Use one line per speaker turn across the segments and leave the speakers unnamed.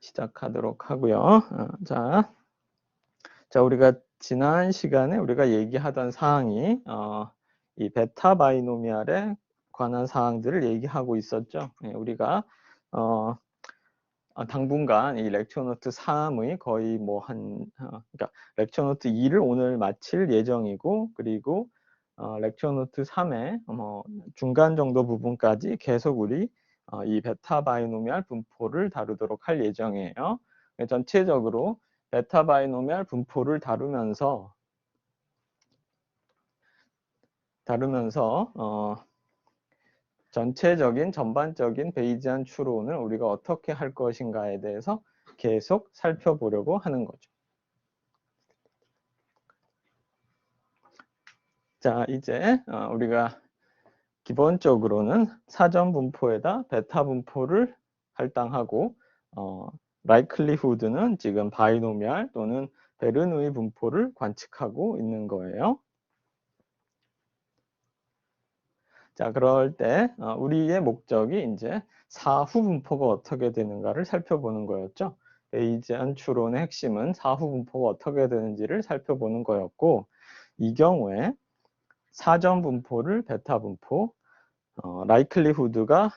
시작하도록 하고요. 자, 우리가 지난 시간에 우리가 얘기하던 사항이 이 베타 바이노미알에 관한 사항들을 얘기하고 있었죠. 우리가 당분간 이 렉처 노트 3의 거의 그러니까 렉처 노트 2를 오늘 마칠 예정이고, 그리고 렉처 노트 3의 중간 정도 부분까지 계속 우리 이 베타 바이노미알 분포를 다루도록 할 예정이에요. 전체적으로 베타 바이노미알 분포를 다루면서 전체적인 전반적인 베이지안 추론을 우리가 어떻게 할 것인가에 대해서 계속 살펴보려고 하는 거죠. 자, 이제 우리가 기본적으로는 사전 분포에다 베타 분포를 할당하고 라이클리후드는 지금 바이노미알 또는 베르누이 분포를 관측하고 있는 거예요. 자, 그럴 때 우리의 목적이 이제 사후 분포가 어떻게 되는가를 살펴보는 거였죠. 베이지안 추론의 핵심은 사후 분포가 어떻게 되는지를 살펴보는 거였고, 이 경우에 사전 분포를 베타 분포, 라이클리후드가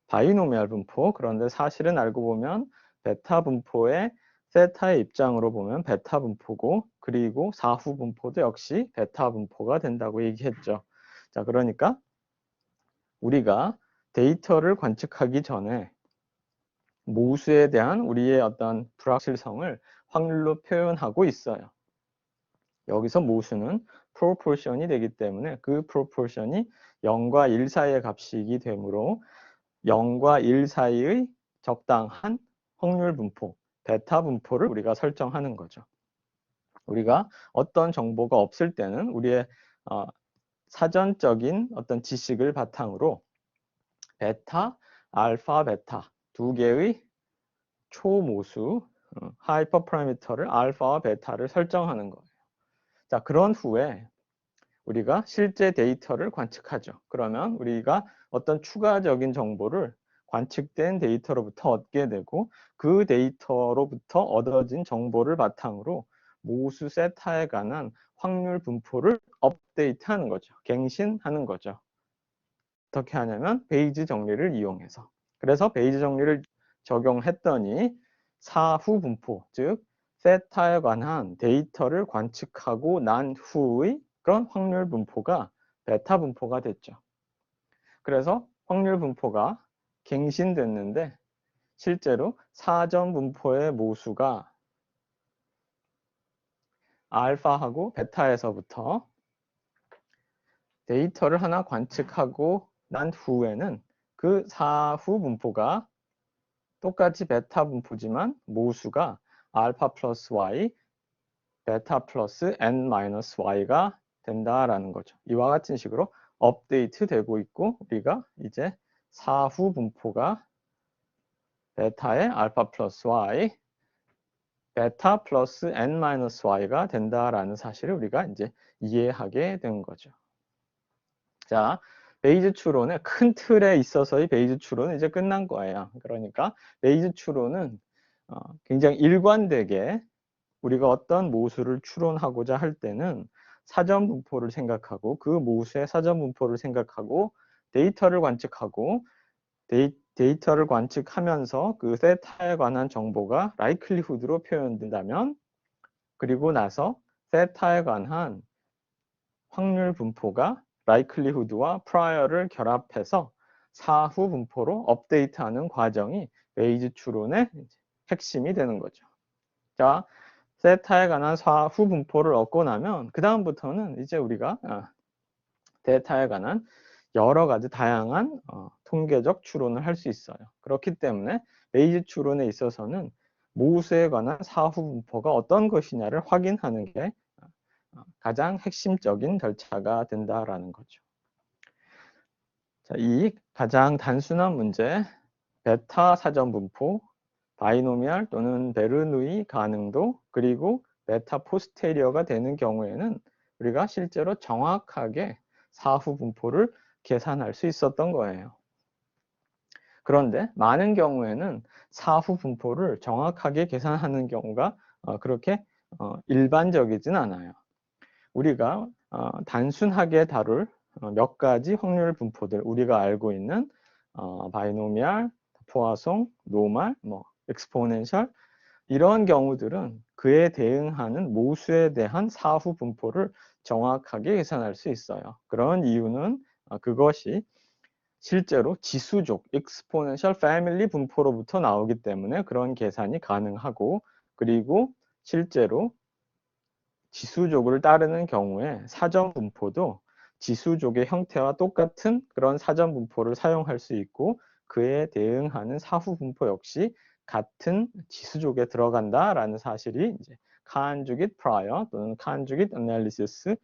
바이노미알 분포, 그런데 사실은 알고 보면 베타 분포의 세타의 입장으로 보면 베타 분포고, 그리고 사후 분포도 역시 베타 분포가 된다고 얘기했죠. 자, 그러니까 우리가 데이터를 관측하기 전에 모수에 대한 우리의 어떤 불확실성을 확률로 표현하고 있어요. 여기서 모수는 프로포션이 되기 때문에 그 프로포션이 0과 1 사이의 값이기 되므로 0과 1 사이의 적당한 확률 분포, 베타 분포를 우리가 설정하는 거죠. 우리가 어떤 정보가 없을 때는 우리의 사전적인 어떤 지식을 바탕으로 베타, 알파, 베타 두 개의 초모수 하이퍼 파라미터를 알파와 베타를 설정하는 거예요. 자, 그런 후에 우리가 실제 데이터를 관측하죠. 그러면 우리가 어떤 추가적인 정보를 관측된 데이터로부터 얻게 되고, 그 데이터로부터 얻어진 정보를 바탕으로 모수 세타에 관한 확률 분포를 업데이트하는 거죠. 갱신하는 거죠. 어떻게 하냐면 베이지 정리를 이용해서. 그래서 베이지 정리를 적용했더니 사후 분포, 즉 세타에 관한 데이터를 관측하고 난 후의 그런 확률 분포가 베타 분포가 됐죠. 그래서 확률 분포가 갱신됐는데 실제로 사전 분포의 모수가 알파하고 베타에서부터 데이터를 하나 관측하고 난 후에는 그 사후 분포가 똑같이 베타 분포지만 모수가 알파 플러스 y, 베타 플러스 n 마이너스 y가 된다라는 거죠. 이와 같은 식으로 업데이트 되고 있고, 우리가 이제 사후 분포가 베타의 알파 플러스 y, 베타 플러스 n 마이너스 y가 된다라는 사실을 우리가 이제 이해하게 된 거죠. 자, 베이즈 추론의 큰 틀에 있어서의 베이즈 추론은 이제 끝난 거예요. 그러니까 베이즈 추론은 굉장히 일관되게 우리가 어떤 모수를 추론하고자 할 때는 사전 분포를 생각하고 그 모수의 사전 분포를 생각하고 데이터를 관측하고 데이터를 관측하면서 그 세타에 관한 정보가 라이클리후드로 표현된다면, 그리고 나서 세타에 관한 확률 분포가 라이클리후드와 프라이어를 결합해서 사후 분포로 업데이트하는 과정이 베이즈 추론의 핵심이 되는 거죠. 자, 세타에 관한 사후 분포를 얻고 나면 그 다음부터는 이제 우리가 데이터에 관한 여러 가지 다양한 통계적 추론을 할 수 있어요. 그렇기 때문에 베이즈 추론에 있어서는 모수에 관한 사후 분포가 어떤 것이냐를 확인하는 게 가장 핵심적인 절차가 된다라는 거죠. 자, 이 가장 단순한 문제, 베타 사전 분포, 바이노미알 또는 베르누이 가능도, 그리고 베타 포스테리어가 되는 경우에는 우리가 실제로 정확하게 사후 분포를 계산할 수 있었던 거예요. 그런데 많은 경우에는 사후 분포를 정확하게 계산하는 경우가 그렇게 일반적이진 않아요. 우리가 단순하게 다룰 몇 가지 확률 분포들, 우리가 알고 있는 바이노미알, 포화송, 노말, 엑스포넨셜, 이런 경우들은 그에 대응하는 모수에 대한 사후 분포를 정확하게 계산할 수 있어요. 그런 이유는 그것이 실제로 지수족, exponential family 분포로부터 나오기 때문에 그런 계산이 가능하고, 그리고 실제로 지수족을 따르는 경우에 사전 분포도 지수족의 형태와 똑같은 그런 사전 분포를 사용할 수 있고, 그에 대응하는 사후 분포 역시 같은 지수족에 들어간다라는 사실이 이제 conjugate prior 또는 conjugate analysis,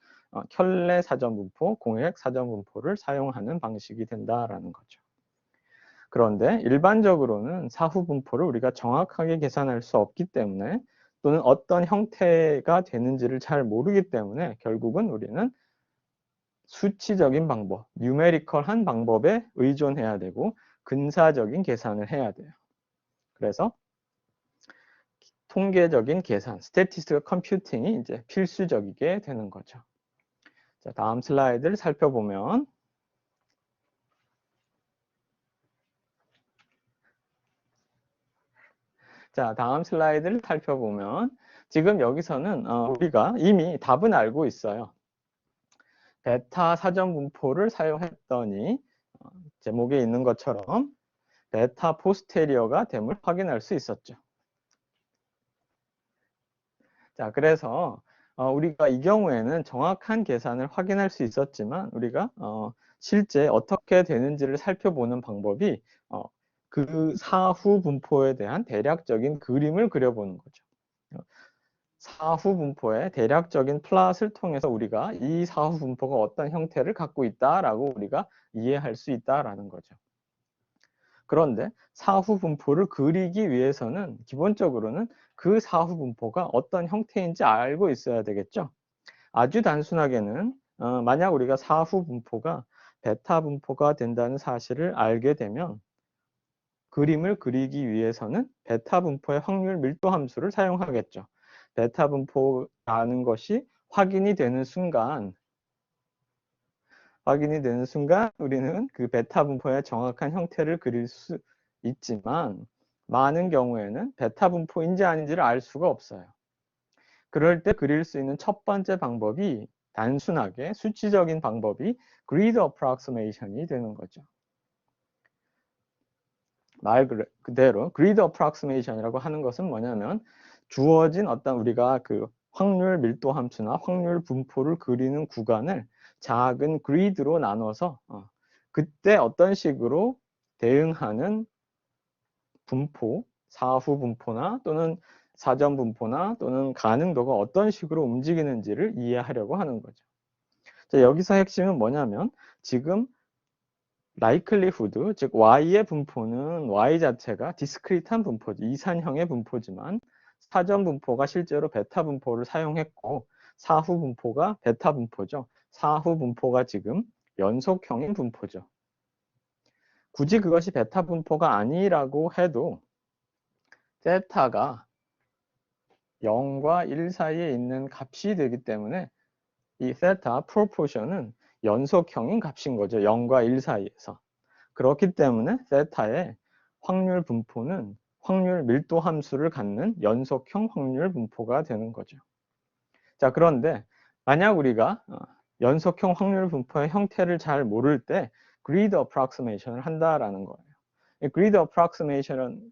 켤레 사전 분포, 공획 사전 분포를 사용하는 방식이 된다라는 거죠. 그런데 일반적으로는 사후 분포를 우리가 정확하게 계산할 수 없기 때문에, 또는 어떤 형태가 되는지를 잘 모르기 때문에 결국은 우리는 수치적인 방법, 뉴메리컬한 방법에 의존해야 되고 근사적인 계산을 해야 돼요. 그래서 통계적인 계산, statistical computing이 이제 필수적이게 되는 거죠. 자, 다음 슬라이드를 살펴보면, 지금 여기서는 우리가 이미 답은 알고 있어요. 베타 사전 분포를 사용했더니 제목에 있는 것처럼 베타 포스테리어가 됨을 확인할 수 있었죠. 자, 그래서 우리가 이 경우에는 정확한 계산을 확인할 수 있었지만, 우리가 실제 어떻게 되는지를 살펴보는 방법이 그 사후 분포에 대한 대략적인 그림을 그려보는 거죠. 사후 분포의 대략적인 플롯을 통해서 우리가 이 사후 분포가 어떤 형태를 갖고 있다라고 우리가 이해할 수 있다라는 거죠. 그런데 사후 분포를 그리기 위해서는 기본적으로는 그 사후 분포가 어떤 형태인지 알고 있어야 되겠죠. 아주 단순하게는 만약 우리가 사후 분포가 베타 분포가 된다는 사실을 알게 되면, 그림을 그리기 위해서는 베타 분포의 확률 밀도 함수를 사용하겠죠. 베타 분포라는 것이 확인이 되는 순간 우리는 그 베타 분포의 정확한 형태를 그릴 수 있지만, 많은 경우에는 베타 분포인지 아닌지를 알 수가 없어요. 그럴 때 그릴 수 있는 첫 번째 방법이, 단순하게 수치적인 방법이 grid approximation이 되는 거죠. 말 그대로 grid approximation이라고 하는 것은 뭐냐면, 주어진 어떤 우리가 그 확률 밀도 함수나 확률 분포를 그리는 구간을 작은 그리드로 나눠서 그때 어떤 식으로 대응하는 분포, 사후 분포나 또는 사전 분포나 또는 가능도가 어떤 식으로 움직이는지를 이해하려고 하는 거죠. 자, 여기서 핵심은 뭐냐면, 지금 likelihood, 즉 y의 분포는 y 자체가 디스크리트한 분포죠. 이산형의 분포지만 사전 분포가 실제로 베타 분포를 사용했고, 사후 분포가 베타 분포죠. 사후 분포가 지금 연속형인 분포죠. 굳이 그것이 베타 분포가 아니라고 해도 세타가 0과 1 사이에 있는 값이 되기 때문에 이 세타 프로포션은 연속형인 값인 거죠. 0과 1 사이에서. 그렇기 때문에 세타의 확률 분포는 확률 밀도 함수를 갖는 연속형 확률 분포가 되는 거죠. 자, 그런데 만약 우리가 연속형 확률 분포의 형태를 잘 모를 때 grid approximation을 한다라는 거예요. 이 grid approximation은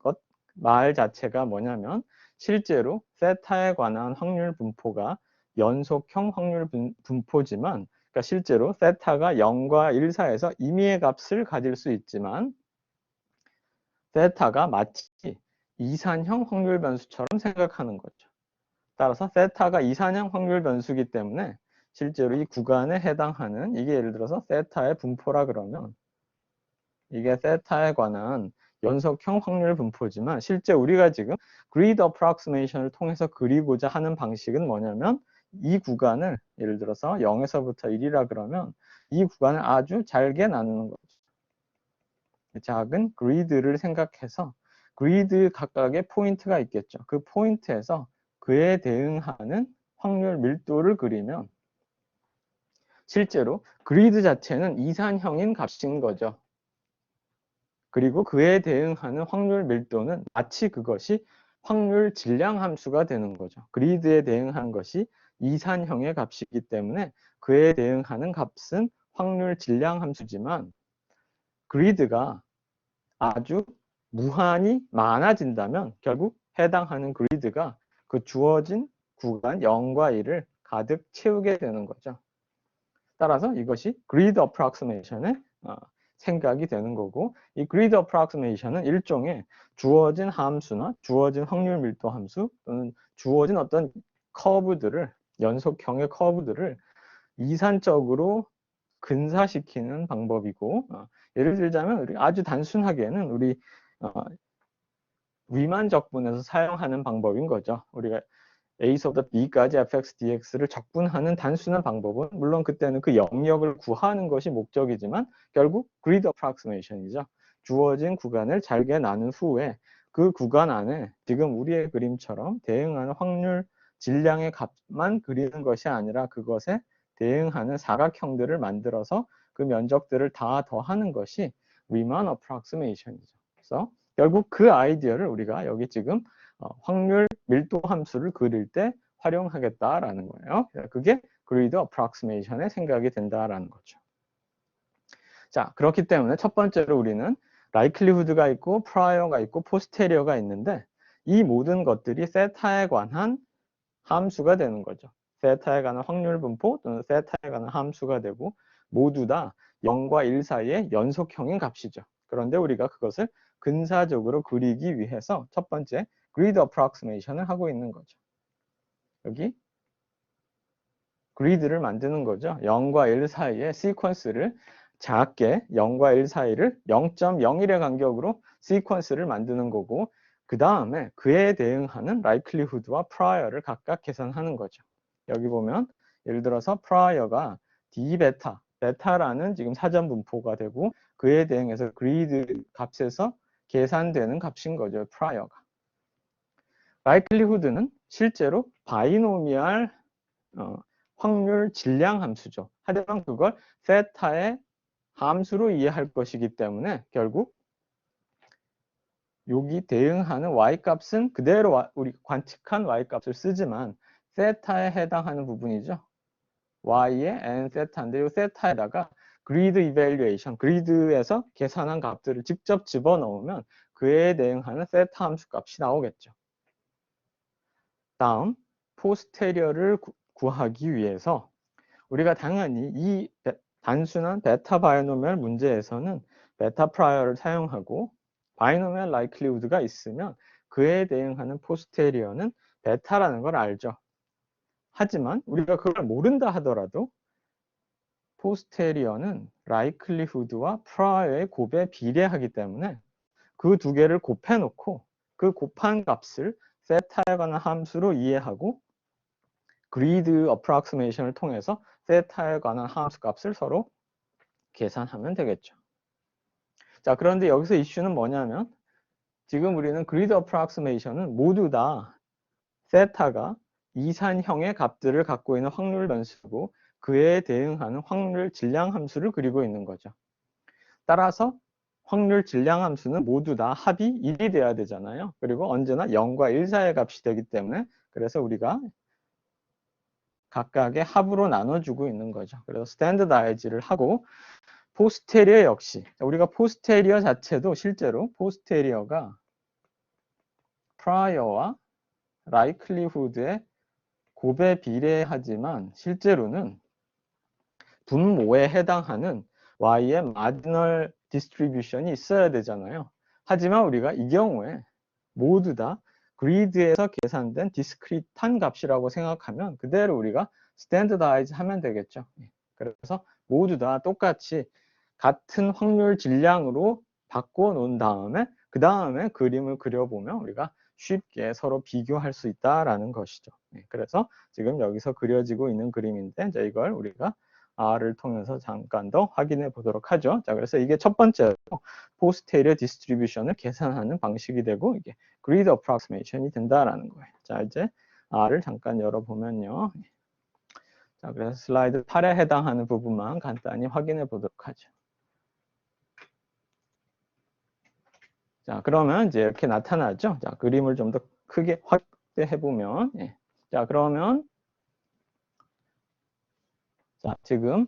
말 자체가 뭐냐면, 실제로 세타에 관한 확률 분포가 연속형 확률 분포지만, 그러니까 실제로 세타가 0과 1 사이에서 임의의 값을 가질 수 있지만, 세타가 마치 이산형 확률 변수처럼 생각하는 거죠. 따라서 세타가 이산형 확률 변수이기 때문에 실제로 이 구간에 해당하는, 이게 예를 들어서 세타의 분포라 그러면 이게 세타에 관한 연속형 확률 분포지만, 실제 우리가 지금 grid approximation을 통해서 그리고자 하는 방식은 뭐냐면, 이 구간을 예를 들어서 0에서부터 1이라 그러면 이 구간을 아주 잘게 나누는 거죠. 작은 그리드를 생각해서 그리드 각각의 포인트가 있겠죠. 그 포인트에서 그에 대응하는 확률 밀도를 그리면 실제로 그리드 자체는 이산형인 값인 거죠. 그리고 그에 대응하는 확률 밀도는 마치 그것이 확률 질량 함수가 되는 거죠. 그리드에 대응한 것이 이산형의 값이기 때문에 그에 대응하는 값은 확률 질량 함수지만 그리드가 아주 무한히 많아진다면 결국 해당하는 그리드가 그 주어진 구간 0과 1을 가득 채우게 되는 거죠. 따라서 이것이 그리드 어프락시메이션의 생각이 되는 거고, 이 그리드 어프락시메이션은 일종의 주어진 함수나 주어진 확률 밀도 함수 또는 주어진 어떤 커브들을, 연속형의 커브들을 이산적으로 근사시키는 방법이고, 예를 들자면 우리 아주 단순하게는 우리 위만 적분에서 사용하는 방법인 거죠. 우리가 a서부터 b까지 fx dx를 적분하는 단순한 방법은 물론 그때는 그 영역을 구하는 것이 목적이지만 결국 grid approximation이죠. 주어진 구간을 잘게 나눈 후에 그 구간 안에 지금 우리의 그림처럼 대응하는 확률 질량의 값만 그리는 것이 아니라 그것에 대응하는 사각형들을 만들어서 그 면적들을 다 더하는 것이 Riemann approximation이죠. 그래서 결국 그 아이디어를 우리가 여기 지금 확률 밀도 함수를 그릴 때 활용하겠다라는 거예요. 그게 그리드 어프락시메이션의 생각이 된다라는 거죠. 자, 그렇기 때문에 첫 번째로 우리는 라이클리후드가 있고 프라이어가 있고 포스테리어가 있는데 이 모든 것들이 세타에 관한 함수가 되는 거죠. 세타에 관한 확률 분포 또는 세타에 관한 함수가 되고 모두 다 0과 1 사이의 연속형인 값이죠. 그런데 우리가 그것을 근사적으로 그리기 위해서 첫 번째 그리드 어프락시메이션을 하고 있는 거죠. 여기 그리드를 만드는 거죠. 0과 1 사이의 시퀀스를 작게 0과 1 사이를 0.01의 간격으로 시퀀스를 만드는 거고 그 다음에 그에 대응하는 라이클리후드와 프라이어를 각각 계산하는 거죠. 여기 보면 예를 들어서 프라이어가 d 베타, 베타라는 지금 사전 분포가 되고 그에 대응해서 그리드 값에서 계산되는 값인 거죠. 프라이어가. 라이클리후드는 실제로 바이노미얼 확률 질량 함수죠. 하지만 그걸 세타의 함수로 이해할 것이기 때문에 결국 여기 대응하는 y값은 그대로 우리 관측한 y값을 쓰지만 세타에 해당하는 부분이죠. y의 n 세타인데 이 세타에다가 그리드 이밸류에이션, 그리드에서 계산한 값들을 직접 집어넣으면 그에 대응하는 세타 함수 값이 나오겠죠. 다음 포스테리어를 구하기 위해서 우리가 당연히 이 단순한 베타 바이노미얼 문제에서는 베타 프라이어를 사용하고 바이노미얼 라이클리우드가 있으면 그에 대응하는 포스테리어는 베타라는 걸 알죠. 하지만 우리가 그걸 모른다 하더라도 포스테리어는 라이클리후드와 프라이어의 곱에 비례하기 때문에 그 두 개를 곱해놓고 그 곱한 값을 세타에 관한 함수로 이해하고 그리드 어프락시메이션을 통해서 세타에 관한 함수 값을 서로 계산하면 되겠죠. 자, 그런데 여기서 이슈는 뭐냐면 지금 우리는 그리드 어프락시메이션은 모두 다 세타가 이산형의 값들을 갖고 있는 확률 변수고 그에 대응하는 확률 질량 함수를 그리고 있는 거죠. 따라서 확률 질량 함수는 모두 다 합이 1이 돼야 되잖아요. 그리고 언제나 0과 1 사이의 값이 되기 때문에 그래서 우리가 각각의 합으로 나눠주고 있는 거죠. 그래서 스탠더다이즈를 하고 포스테리어 역시 우리가 포스테리어 자체도 실제로 포스테리어가 프라이어와 라이클리후드의 곱에 비례하지만 실제로는 분모에 해당하는 y의 마지널 디스트리뷰션이 있어야 되잖아요. 하지만 우리가 이 경우에 모두 다 그리드에서 계산된 디스크리트한 값이라고 생각하면 그대로 우리가 스탠더다이즈 하면 되겠죠. 그래서 모두 다 똑같이 같은 확률 질량으로 바꿔 놓은 다음에 그 다음에 그림을 그려보면 우리가 쉽게 서로 비교할 수 있다라는 것이죠. 그래서 지금 여기서 그려지고 있는 그림인데 이제 이걸 우리가 R을 통해서 잠깐 더 확인해 보도록 하죠. 자, 그래서 이게 첫 번째로 포스테리어 디스트리뷰션을 계산하는 방식이 되고 이게 그리드 어프락시메이션이 된다라는 거예요. 자, 이제 R을 잠깐 열어보면요. 자, 그래서 슬라이드 8에 해당하는 부분만 간단히 확인해 보도록 하죠. 자, 그러면 이제 이렇게 나타나죠. 자, 그림을 좀 더 크게 확대해 보면, 예. 자, 그러면 자, 지금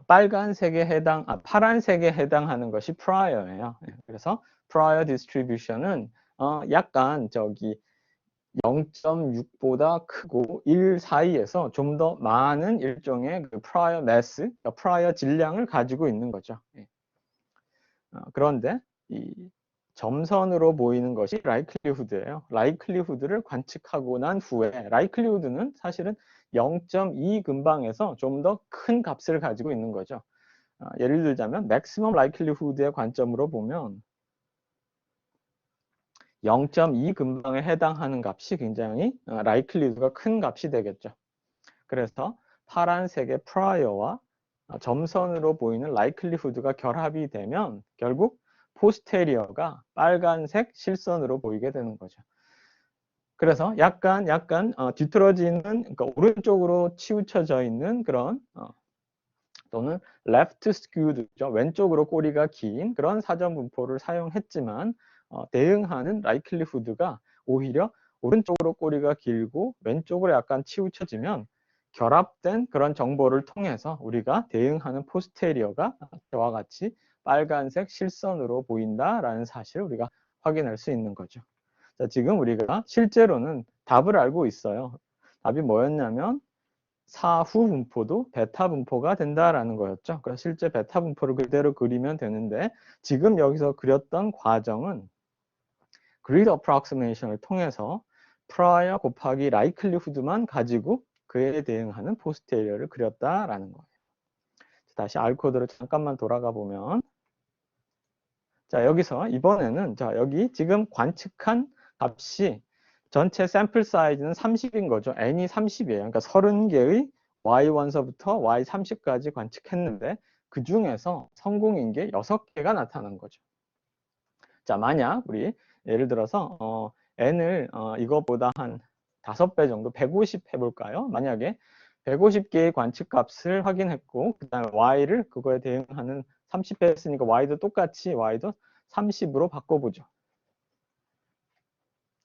빨간색에 파란색에 해당하는 것이 prior예요. 예. 그래서 prior distribution은 약간 저기 0.6보다 크고 1 사이에서 좀 더 많은 일종의 그 prior mass, prior 질량을 가지고 있는 거죠. 예. 그런데 이 점선으로 보이는 것이 likelihood예요. likelihood를 관측하고 난 후에 likelihood는 사실은 0.2 근방에서 좀 더 큰 값을 가지고 있는 거죠. 예를 들자면 maximum likelihood의 관점으로 보면 0.2 근방에 해당하는 값이 굉장히 likelihood가 큰 값이 되겠죠. 그래서 파란색의 prior와 점선으로 보이는 likelihood가 결합이 되면 결국 posterior가 빨간색 실선으로 보이게 되는 거죠. 그래서 약간 뒤틀어지는, 그러니까 오른쪽으로 치우쳐져 있는 그런 또는 left skewed죠. 왼쪽으로 꼬리가 긴 그런 사전 분포를 사용했지만 대응하는 likelihood가 오히려 오른쪽으로 꼬리가 길고 왼쪽으로 약간 치우쳐지면 결합된 그런 정보를 통해서 우리가 대응하는 포스테리어가 저와 같이 빨간색 실선으로 보인다라는 사실을 우리가 확인할 수 있는 거죠. 자, 지금 우리가 실제로는 답을 알고 있어요. 답이 뭐였냐면 사후 분포도 베타 분포가 된다라는 거였죠. 그래서 실제 베타 분포를 그대로 그리면 되는데 지금 여기서 그렸던 과정은 그리드 어프락시메이션을 통해서 prior 곱하기 likelihood만 가지고 그에 대응하는 포스테리어를 그렸다라는 거예요. 다시 R 코드로 잠깐만 돌아가 보면 자, 여기서 이번에는 자, 여기 지금 관측한 값이 전체 샘플 사이즈는 30인 거죠. n이 30이에요. 그러니까 30개의 y1서부터 y30까지 관측했는데 그 중에서 성공인 게 6개가 나타난 거죠. 자, 만약 우리 예를 들어서 n을 이거보다 한 5배 정도 150 해볼까요? 만약에 150개의 관측값을 확인했고 그 다음에 y를 그거에 대응하는 30배 했으니까 y도 똑같이 y도 30으로 바꿔보죠.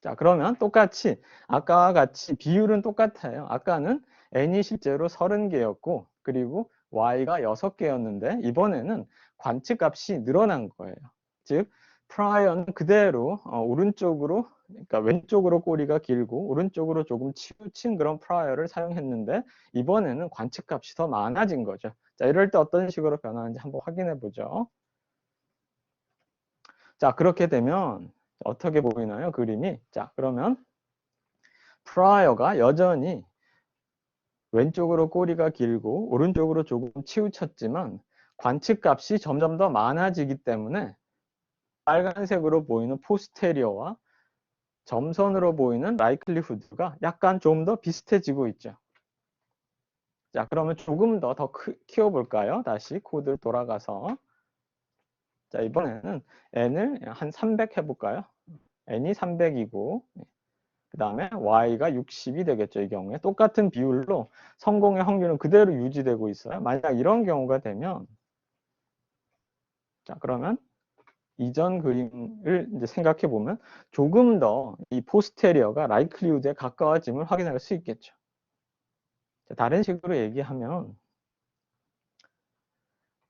자, 그러면 똑같이 아까와 같이 비율은 똑같아요. 아까는 n이 실제로 30개였고 그리고 y가 6개였는데 이번에는 관측값이 늘어난 거예요. 즉 prior는 그대로 오른쪽으로, 그러니까 왼쪽으로 꼬리가 길고 오른쪽으로 조금 치우친 그런 prior를 사용했는데 이번에는 관측값이 더 많아진 거죠. 자, 이럴 때 어떤 식으로 변하는지 한번 확인해 보죠. 자, 그렇게 되면 어떻게 보이나요? 그림이. 자, 그러면 prior가 여전히 왼쪽으로 꼬리가 길고 오른쪽으로 조금 치우쳤지만 관측값이 점점 더 많아지기 때문에 빨간색으로 보이는 포스테리어와 점선으로 보이는 likelihood가 약간 좀 더 비슷해지고 있죠. 자, 그러면 조금 더 키워볼까요? 다시 코드 돌아가서. 자, 이번에는 n을 한 300 해볼까요? n이 300이고 그 다음에 y가 60이 되겠죠. 이 경우에 똑같은 비율로 성공의 확률은 그대로 유지되고 있어요. 만약 이런 경우가 되면 자, 그러면 이전 그림을 이제 생각해 보면 조금 더 이 포스테리어가 likelihood에 가까워짐을 확인할 수 있겠죠. 자, 다른 식으로 얘기하면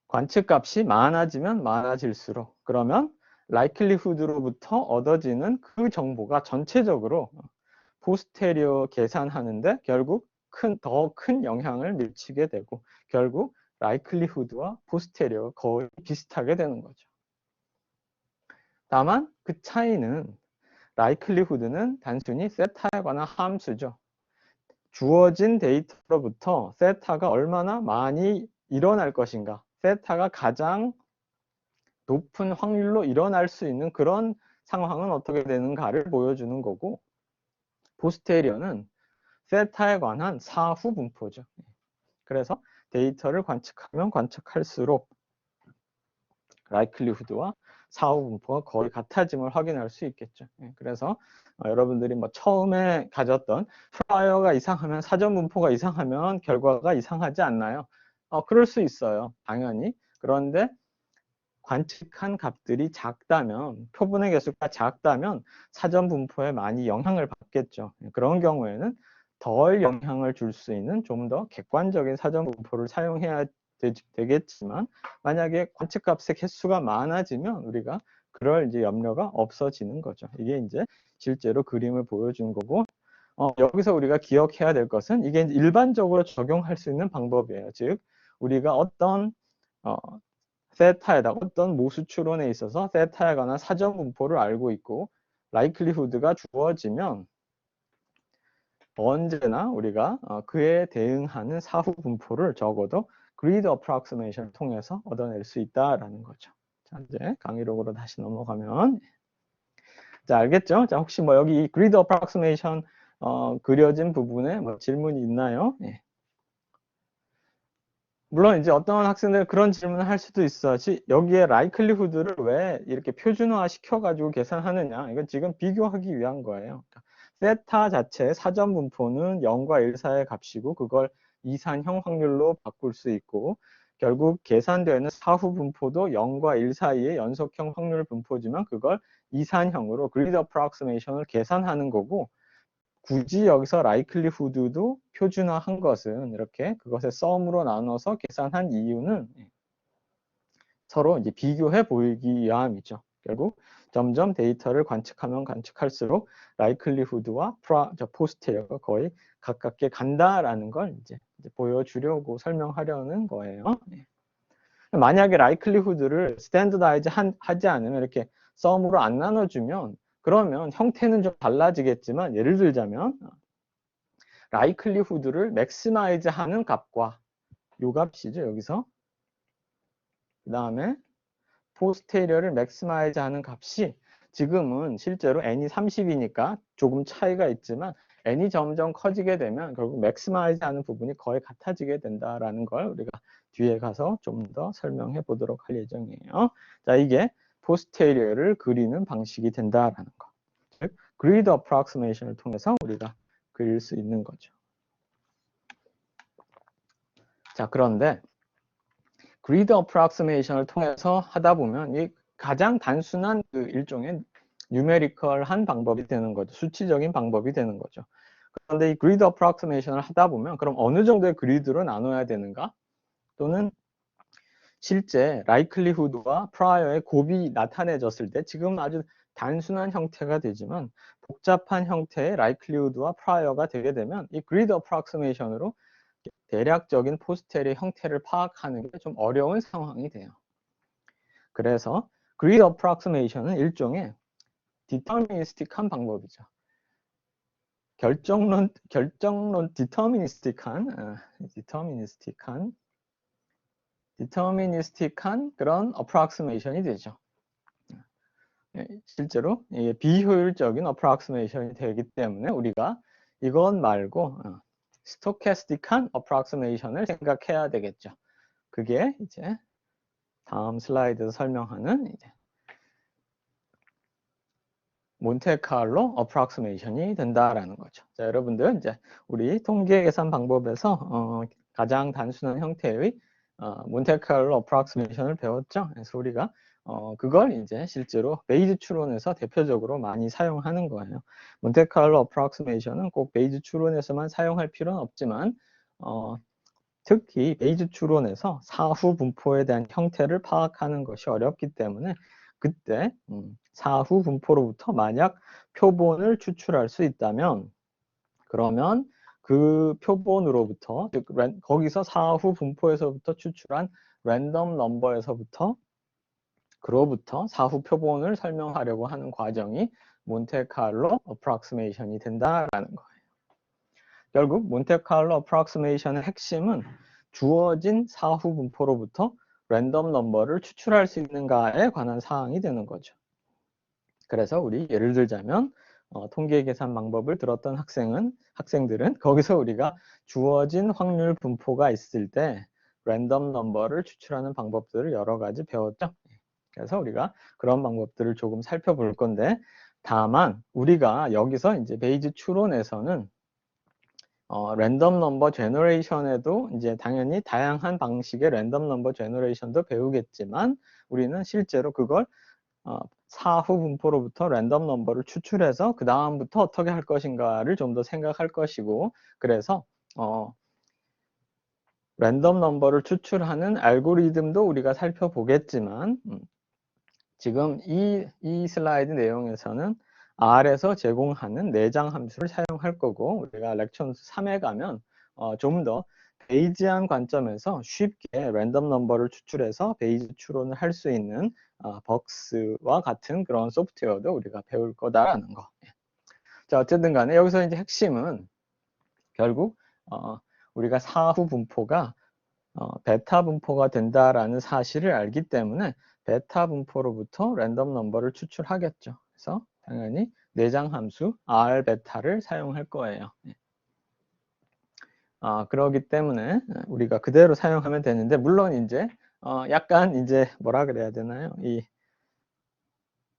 관측값이 많아지면 많아질수록 그러면 likelihood로부터 얻어지는 그 정보가 전체적으로 포스테리어 계산하는데 결국 더 큰 영향을 미치게 되고 결국 likelihood와 포스테리어가 거의 비슷하게 되는 거죠. 다만 그 차이는 likelihood는 단순히 세타에 관한 함수죠. 주어진 데이터로부터 세타가 얼마나 많이 일어날 것인가, 세타가 가장 높은 확률로 일어날 수 있는 그런 상황은 어떻게 되는가를 보여주는 거고 포스테리어는 세타에 관한 사후 분포죠. 그래서 데이터를 관측하면 관측할수록 likelihood와 사후 분포가 거의 같아짐을 확인할 수 있겠죠. 그래서 여러분들이 뭐 처음에 가졌던 프라이어가 이상하면 사전 분포가 이상하면 결과가 이상하지 않나요? 그럴 수 있어요. 당연히. 그런데 관측한 값들이 작다면, 표본의 개수가 작다면 사전 분포에 많이 영향을 받겠죠. 그런 경우에는 덜 영향을 줄 수 있는 좀 더 객관적인 사전 분포를 사용해야 되겠지만, 만약에 관측값의 개수가 많아지면 우리가 그럴 이제 염려가 없어지는 거죠. 이게 이제 실제로 그림을 보여준 거고, 여기서 우리가 기억해야 될 것은 이게 일반적으로 적용할 수 있는 방법이에요. 즉, 우리가 어떤 세타에다 어떤 모수 추론에 있어서 세타에 관한 사전 분포를 알고 있고 likelihood가 주어지면 언제나 우리가 그에 대응하는 사후 분포를 적어도 grid approximation을 통해서 얻어낼 수 있다라는 거죠. 자, 이제 강의록으로 다시 넘어가면, 자, 알겠죠? 자, 혹시 뭐 여기 grid approximation 그려진 부분에 뭐 질문이 있나요? 예. 물론 이제 어떤 학생들은 그런 질문을 할 수도 있어. 여기에 likelihood를 왜 이렇게 표준화 시켜가지고 계산하느냐. 이건 지금 비교하기 위한 거예요. 세타 자체의 사전 분포는 0과 1 사이의 값이고 그걸 이산형 확률로 바꿀 수 있고, 결국 계산되는 사후 분포도 0과 1 사이의 연속형 확률 분포지만 그걸 이산형으로 grid approximation을 계산하는 거고, 굳이 여기서 likelihood도 표준화한 것은 이렇게 그것의 썸으로 나눠서 계산한 이유는 서로 이제 비교해 보이기 위함이죠. 결국 점점 데이터를 관측하면 관측할수록 likelihood와 posterior가 거의 가깝게 간다라는 걸 이제 보여주려고 설명하려는 거예요. 만약에 likelihood를 standardize 하지 않으면 이렇게 썸으로 안 나눠주면 그러면 형태는 좀 달라지겠지만, 예를 들자면 likelihood를 maximize 하는 값과 요 값이죠, 여기서. 그 다음에 posterio를 maximize 하는 값이 지금은 실제로 n이 30이니까 조금 차이가 있지만 n이 점점 커지게 되면 결국 maximize 하는 부분이 거의 같아지게 된다라는 걸 우리가 뒤에 가서 좀 더 설명해 보도록 할 예정이에요. 자, 이게 posterio를 그리는 방식이 된다라는 거. 즉, grid approximation을 통해서 우리가 그릴 수 있는 거죠. 자, 그런데 grid approximation을 통해서 하다 보면 이 가장 단순한 그 일종의 numerical한 방법이 되는 거죠. 수치적인 방법이 되는 거죠. 그런데 이 grid approximation을 하다 보면 그럼 어느 정도의 그리드로 나눠야 되는가? 또는 실제 likelihood와 prior의 곱이 나타내졌을 때 지금 아주 단순한 형태가 되지만 복잡한 형태의 likelihood와 prior가 되게 되면 이 grid approximation으로 대략적인 포스테리의 형태를 파악하는 게 좀 어려운 상황이 돼요. 그래서 grid approximation은 일종의 deterministic한 방법이죠. 결정론 deterministic한 그런 approximation이 되죠. 실제로 비효율적인 approximation이 되기 때문에 우리가 이건 말고 stochastic한 approximation을 생각해야 되겠죠. 그게 이제 다음 슬라이드에서 설명하는 이제 몬테카를로 approximation이 된다라는 거죠. 자, 여러분들 이제 우리 통계 계산 방법에서 가장 단순한 형태의 몬테카를로 approximation을 배웠죠. 그래서 우리가 그걸 이제 실제로 베이즈 추론에서 대표적으로 많이 사용하는 거예요. 몬테카를로 approximation은 꼭 베이즈 추론에서만 사용할 필요는 없지만 특히 베이즈 추론에서 사후 분포에 대한 형태를 파악하는 것이 어렵기 때문에 그때 사후 분포로부터 만약 표본을 추출할 수 있다면 그러면 그 표본으로부터 즉 거기서 사후 분포에서부터 추출한 랜덤 넘버에서부터 그로부터 사후 표본을 설명하려고 하는 과정이 몬테카를로 어프록시메이션이 된다라는 거예요. 결국 몬테카를로 어프록시메이션의 핵심은 주어진 사후 분포로부터 랜덤 넘버를 추출할 수 있는가에 관한 사항이 되는 거죠. 그래서 우리 예를 들자면 통계 계산 방법을 들었던 학생들은 거기서 우리가 주어진 확률 분포가 있을 때 랜덤 넘버를 추출하는 방법들을 여러 가지 배웠죠. 그래서 우리가 그런 방법들을 조금 살펴볼 건데, 다만 우리가 여기서 이제 베이즈 추론에서는 랜덤 넘버 제너레이션에도 이제 당연히 다양한 방식의 랜덤 넘버 제너레이션도 배우겠지만, 우리는 실제로 그걸 사후 분포로부터 랜덤 넘버를 추출해서 그 다음부터 어떻게 할 것인가를 좀 더 생각할 것이고, 그래서 랜덤 넘버를 추출하는 알고리즘도 우리가 살펴보겠지만, 지금 이 슬라이드 내용에서는 R에서 제공하는 내장 함수를 사용할 거고, 우리가 렉션 3에 가면 좀 더 베이지안 관점에서 쉽게 랜덤 넘버를 추출해서 베이지 추론을 할 수 있는 벅스와 같은 그런 소프트웨어도 우리가 배울 거다라는 거. 자, 어쨌든 간에 여기서 이제 핵심은 결국 우리가 사후 분포가 베타 분포가 된다라는 사실을 알기 때문에 베타 분포로부터 랜덤 넘버를 추출하겠죠. 그래서 당연히 내장 함수 R 베타를 사용할 거예요. 그러기 때문에 우리가 그대로 사용하면 되는데, 물론 이제 약간 이제 뭐라 그래야 되나요? 이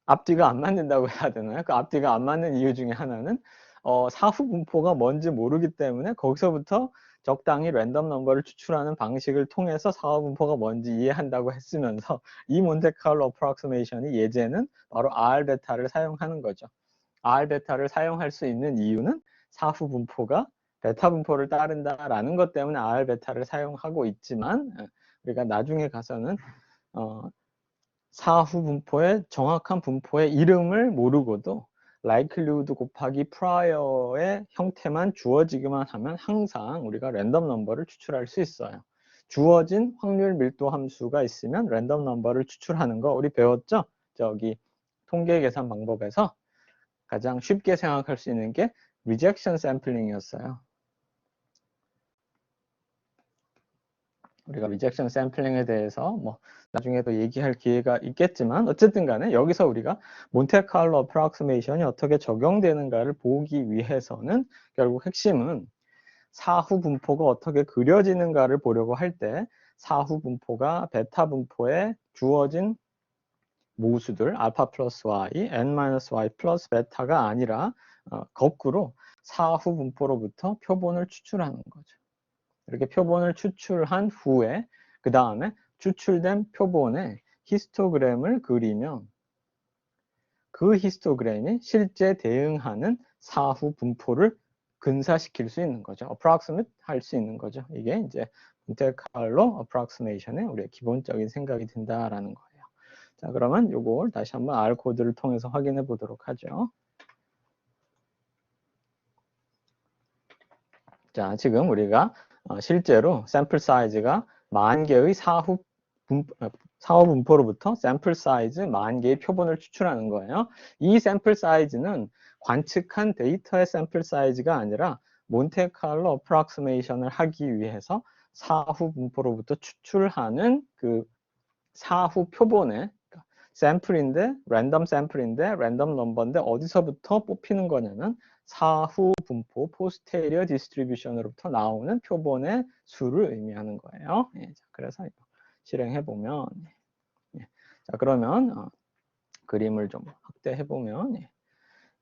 앞뒤가 안 맞는다고 해야 되나요? 그 앞뒤가 안 맞는 이유 중에 하나는 사후 분포가 뭔지 모르기 때문에 거기서부터 적당히 랜덤 넘버를 추출하는 방식을 통해서 사후 분포가 뭔지 이해한다고 했으면서 이 몬테카를로 어프록시메이션이 예제는 바로 R 베타를 사용하는 거죠. R 베타를 사용할 수 있는 이유는 사후 분포가 베타 분포를 따른다라는 것 때문에 R 베타를 사용하고 있지만, 우리가 나중에 가서는 사후 분포의 정확한 분포의 이름을 모르고도 likelihood 곱하기 prior의 형태만 주어지기만 하면 항상 우리가 랜덤 넘버를 추출할 수 있어요. 주어진 확률 밀도 함수가 있으면 랜덤 넘버를 추출하는 거 우리 배웠죠? 저기 통계 계산 방법에서 가장 쉽게 생각할 수 있는 게 rejection sampling이었어요. 우리가 리젝션 샘플링에 대해서 뭐 나중에도 얘기할 기회가 있겠지만, 어쨌든 간에 여기서 우리가 몬테카를로 어프록시메이션이 어떻게 적용되는가를 보기 위해서는 결국 핵심은 사후 분포가 어떻게 그려지는가를 보려고 할 때 사후 분포가 베타 분포에 주어진 모수들 알파 플러스 y, n 마이너스 y 플러스 베타가 아니라 거꾸로 사후 분포로부터 표본을 추출하는 거죠. 이렇게 표본을 추출한 후에 그 다음에 추출된 표본의 히스토그램을 그리면 그 히스토그램이 실제 대응하는 사후 분포를 근사시킬 수 있는 거죠. approximate 할 수 있는 거죠. 이게 이제 몬테카를로 approximation의 우리의 기본적인 생각이 된다라는 거예요. 자, 그러면 요걸 다시 한번 R 코드를 통해서 확인해 보도록 하죠. 자, 지금 우리가 실제로 샘플 사이즈가 10,000개의 사후 분포로부터 샘플 사이즈 10,000개의 표본을 추출하는 거예요. 이 샘플 사이즈는 관측한 데이터의 샘플 사이즈가 아니라 몬테카를로 어프록시메이션을 하기 위해서 사후 분포로부터 추출하는 그 사후 표본의 샘플인데 랜덤 샘플인데 랜덤 넘버인데 어디서부터 뽑히는 거냐면 사후 분포 포스테리어 디스트리뷰션으로부터 나오는 표본의 수를 의미하는 거예요. 자, 그래서 실행해 보면 자, 그러면 그림을 좀 확대해 보면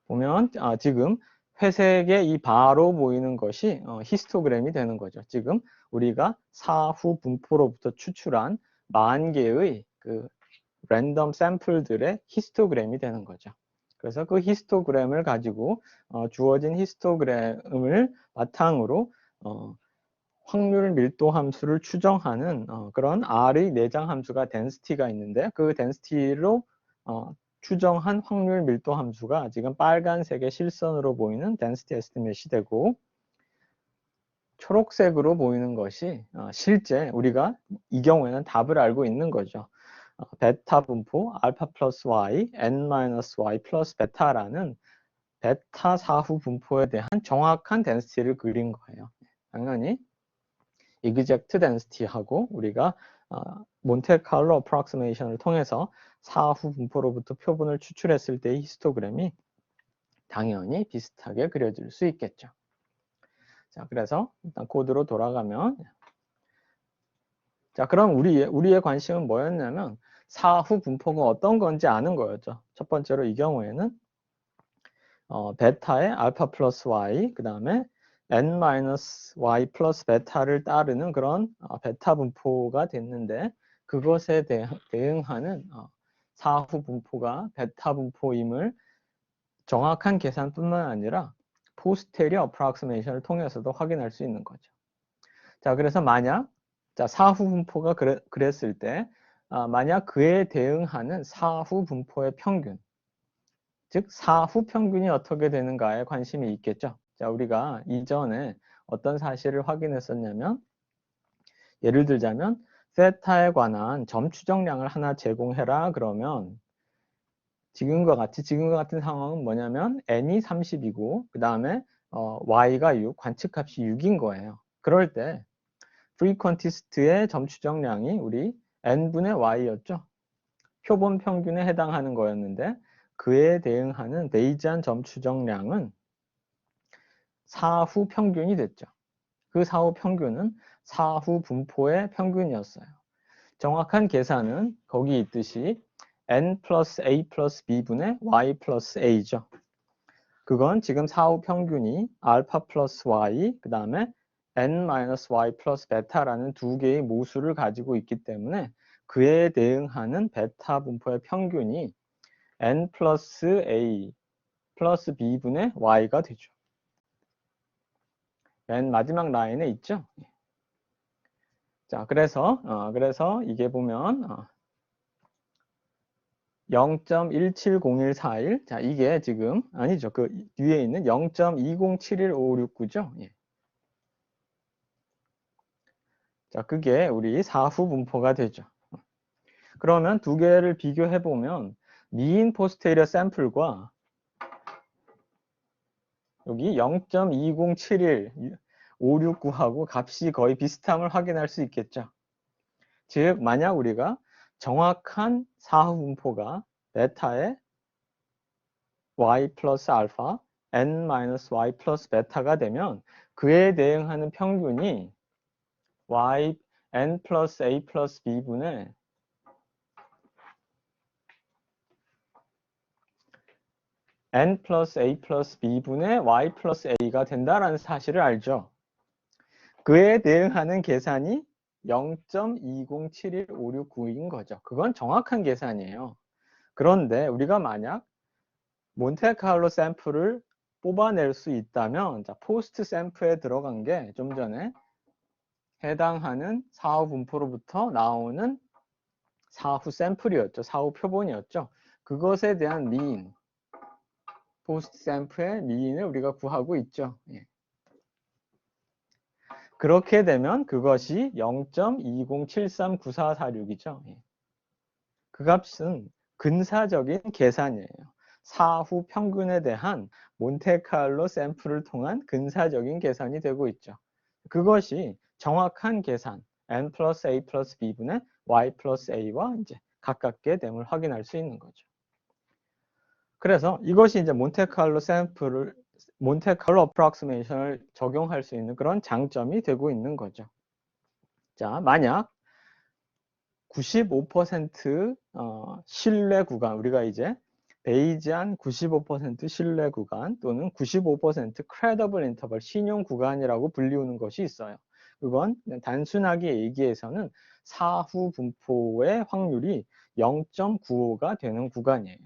보면 지금 회색의 이 바로 보이는 것이 히스토그램이 되는 거죠. 지금 우리가 사후 분포로부터 추출한 10,000개의 그 랜덤 샘플들의 히스토그램이 되는 거죠. 그래서 그 히스토그램을 가지고 주어진 히스토그램을 바탕으로 확률 밀도 함수를 추정하는 그런 R의 내장 함수가 density가 있는데, 그 density로 추정한 확률 밀도 함수가 지금 빨간색의 실선으로 보이는 density estimate이 되고, 초록색으로 보이는 것이 실제 우리가 이 경우에는 답을 알고 있는 거죠. 베타 분포 알파 플러스 y, n 마이너스 y 플러스 베타라는 베타 사후 분포에 대한 정확한 density를 그린 거예요. 당연히 exact density하고 우리가 몬테카를로 어프록시메이션을 통해서 사후 분포로부터 표본을 추출했을 때의 히스토그램이 당연히 비슷하게 그려질 수 있겠죠. 자, 그래서 일단 코드로 돌아가면 자, 그럼 우리의 관심은 뭐였냐면 사후 분포가 어떤 건지 아는 거였죠. 첫 번째로 이 경우에는 베타의 알파 플러스 y, 그 다음에 n 마이너스 y 플러스 베타를 따르는 그런 베타 분포가 됐는데 그것에 대응하는 사후 분포가 베타 분포임을 정확한 계산뿐만 아니라 포스테리어 어프락시메이션을 통해서도 확인할 수 있는 거죠. 자, 그래서 만약 사후 분포가 그랬을 때 만약 그에 대응하는 사후 분포의 평균, 즉 사후 평균이 어떻게 되는가에 관심이 있겠죠. 자, 우리가 이전에 어떤 사실을 확인했었냐면 예를 들자면 세타에 관한 점 추정량을 하나 제공해라 그러면 지금과 같은 상황은 뭐냐면 n이 30이고 그 다음에 y가 6, 관측값이 6인 거예요. 그럴 때 프리퀀티스트의 점 추정량이 우리 n분의 y였죠. 표본 평균에 해당하는 거였는데 그에 대응하는 베이지안 점 추정량은 사후 평균이 됐죠. 그 사후 평균은 사후 분포의 평균이었어요. 정확한 계산은 거기 있듯이 n 플러스 a 플러스 b분의 y 플러스 a죠. 그건 지금 사후 평균이 알파 플러스 y, 그 다음에 n 마이너스 y 플러스 베타라는 두 개의 모수를 가지고 있기 때문에 그에 대응하는 베타 분포의 평균이 n 플러스 a 플러스 b분의 y가 되죠. 맨 마지막 라인에 있죠. 자, 그래서 이게 보면 0.170141. 자, 이게 지금 아니죠. 그 뒤에 있는 0.2071569죠. 예. 자, 그게 우리 사후 분포가 되죠. 그러면 두 개를 비교해 보면 미인 포스테리어 샘플과 여기 0.2071569하고 값이 거의 비슷함을 확인할 수 있겠죠. 즉, 만약 우리가 정확한 사후 분포가 베타의 y 플러스 알파, n 마이너스 y 플러스 베타가 되면 그에 대응하는 평균이 y, n 플러스 a 플러스 b분의 n 플러스 a 플러스 b분의 y 플러스 a가 된다는 사실을 알죠. 그에 대응하는 계산이 0.2071569인 거죠. 그건 정확한 계산이에요. 그런데 우리가 만약 몬테카를로 샘플을 뽑아낼 수 있다면 포스트 샘플에 들어간 게 좀 전에 해당하는 사후 분포로부터 나오는 사후 샘플이었죠. 사후 표본이었죠. 그것에 대한 미인, 포스트 샘플의 미인을 우리가 구하고 있죠. 예. 그렇게 되면 그것이 0.20739446이죠. 예. 그 값은 근사적인 계산이에요. 사후 평균에 대한 몬테카를로 샘플을 통한 근사적인 계산이 되고 있죠. 그것이 정확한 계산, n 플러스 a 플러스 b분의 y 플러스 a와 이제 가깝게 됨을 확인할 수 있는 거죠. 그래서 이것이 이제 몬테카를로 어프락시메이션을 적용할 수 있는 그런 장점이 되고 있는 거죠. 자, 만약 95% 신뢰 구간, 우리가 이제 베이지안 95% 신뢰 구간 또는 95% credible interval, 신용 구간이라고 불리우는 것이 있어요. 그건 단순하게 얘기해서는 사후 분포의 확률이 0.95가 되는 구간이에요.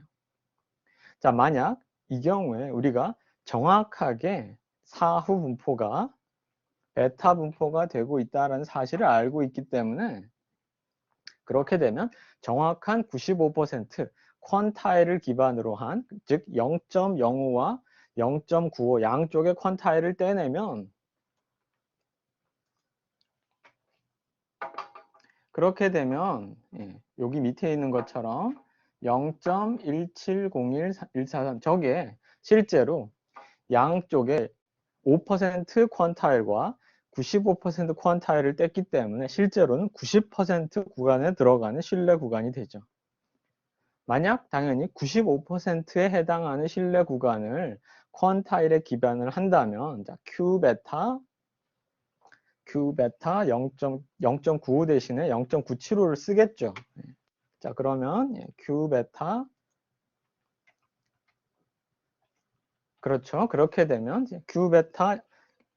자, 만약 이 경우에 우리가 정확하게 사후 분포가 베타 분포가 되고 있다는 사실을 알고 있기 때문에 그렇게 되면 정확한 95% 퀀타일을 기반으로 한, 즉 0.05와 0.95 양쪽의 퀀타일을 떼내면 그렇게 되면 여기 밑에 있는 것처럼 0.1701143 저게 실제로 양쪽에 5% 퀀타일과 95% 퀀타일을 뗐기 때문에 실제로는 90% 구간에 들어가는 신뢰 구간이 되죠. 만약 당연히 95%에 해당하는 신뢰 구간을 퀀타일에 기반을 한다면 Q 베타 Q 베타 0.95 대신에 0.975를 쓰겠죠. 자, 그러면 Q 베타, 그렇죠. 그렇게 되면 Q 베타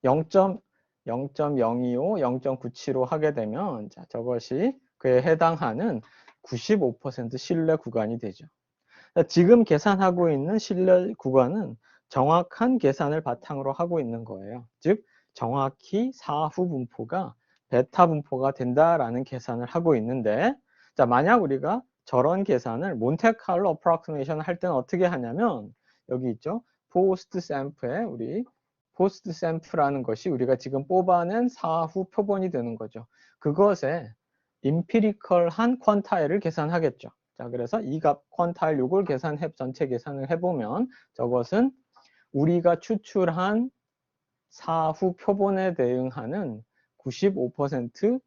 0.025, 0.975 하게 되면, 자, 저것이 그에 해당하는 95% 신뢰 구간이 되죠. 지금 계산하고 있는 신뢰 구간은 정확한 계산을 바탕으로 하고 있는 거예요. 즉, 정확히 사후 분포가 베타 분포가 된다라는 계산을 하고 있는데, 자, 만약 우리가 저런 계산을 몬테칼로 어프로크시메이션 할 때는 어떻게 하냐면, 여기 있죠. 포스트 샘플에 우리 포스트 샘플이라는 것이 우리가 지금 뽑아낸 사후 표본이 되는 거죠. 그것에 임피리컬한 퀀타일을 계산하겠죠. 자, 그래서 이 값 퀀타일 요걸 전체 계산을 해보면 저것은 우리가 추출한 사후 표본에 대응하는 95%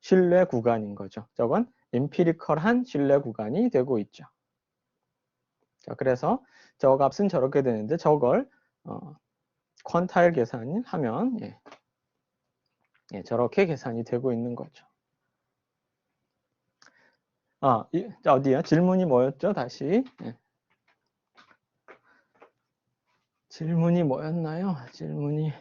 신뢰 구간인 거죠. 저건 임피리컬한 신뢰 구간이 되고 있죠. 자, 그래서 저 값은 저렇게 되는데 저걸 퀀타일 계산을 하면 저렇게 계산이 되고 있는 거죠. 자, 어디야? 질문이 뭐였죠? 다시. 질문이 뭐였나요? 질문이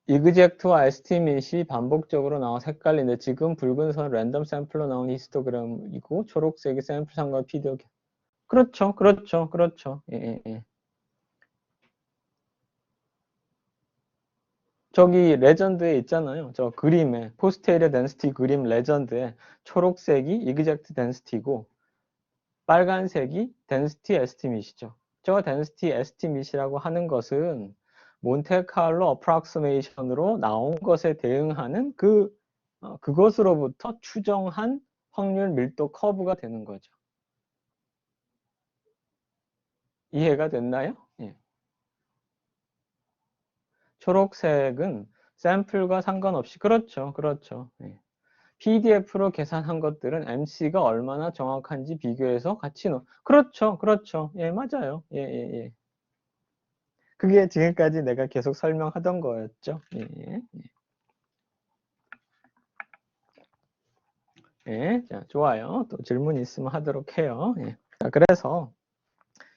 이그젝트와 에스티메이트이 반복적으로 나와서 헷갈리는데 지금 붉은 선 랜덤 샘플로 나온 히스토그램이고 초록색이 샘플 상과 피디오. 그렇죠. 그렇죠. 그렇죠. 예. 저기 레전드에 있잖아요. 저 그림에 포스테리어 덴시티 그림 레전드에 초록색이 이그젝트 덴시티고 빨간색이 덴시티 에스티밋이죠. 저 덴시티 에스티밋이라고 하는 것은 몬테칼로 어프락시메이션으로 나온 것에 대응하는 그것으로부터 추정한 확률 밀도 커브가 되는 거죠. 이해가 됐나요? 예. 초록색은 샘플과 상관없이 그렇죠. 그렇죠. 예. PDF로 계산한 것들은 MC가 얼마나 정확한지 비교해서 같이 그렇죠. 그렇죠. 예, 맞아요. 예. 그게 지금까지 내가 계속 설명하던 거였죠. 예. 자, 좋아요. 또 질문 있으면 하도록 해요. 예. 자, 그래서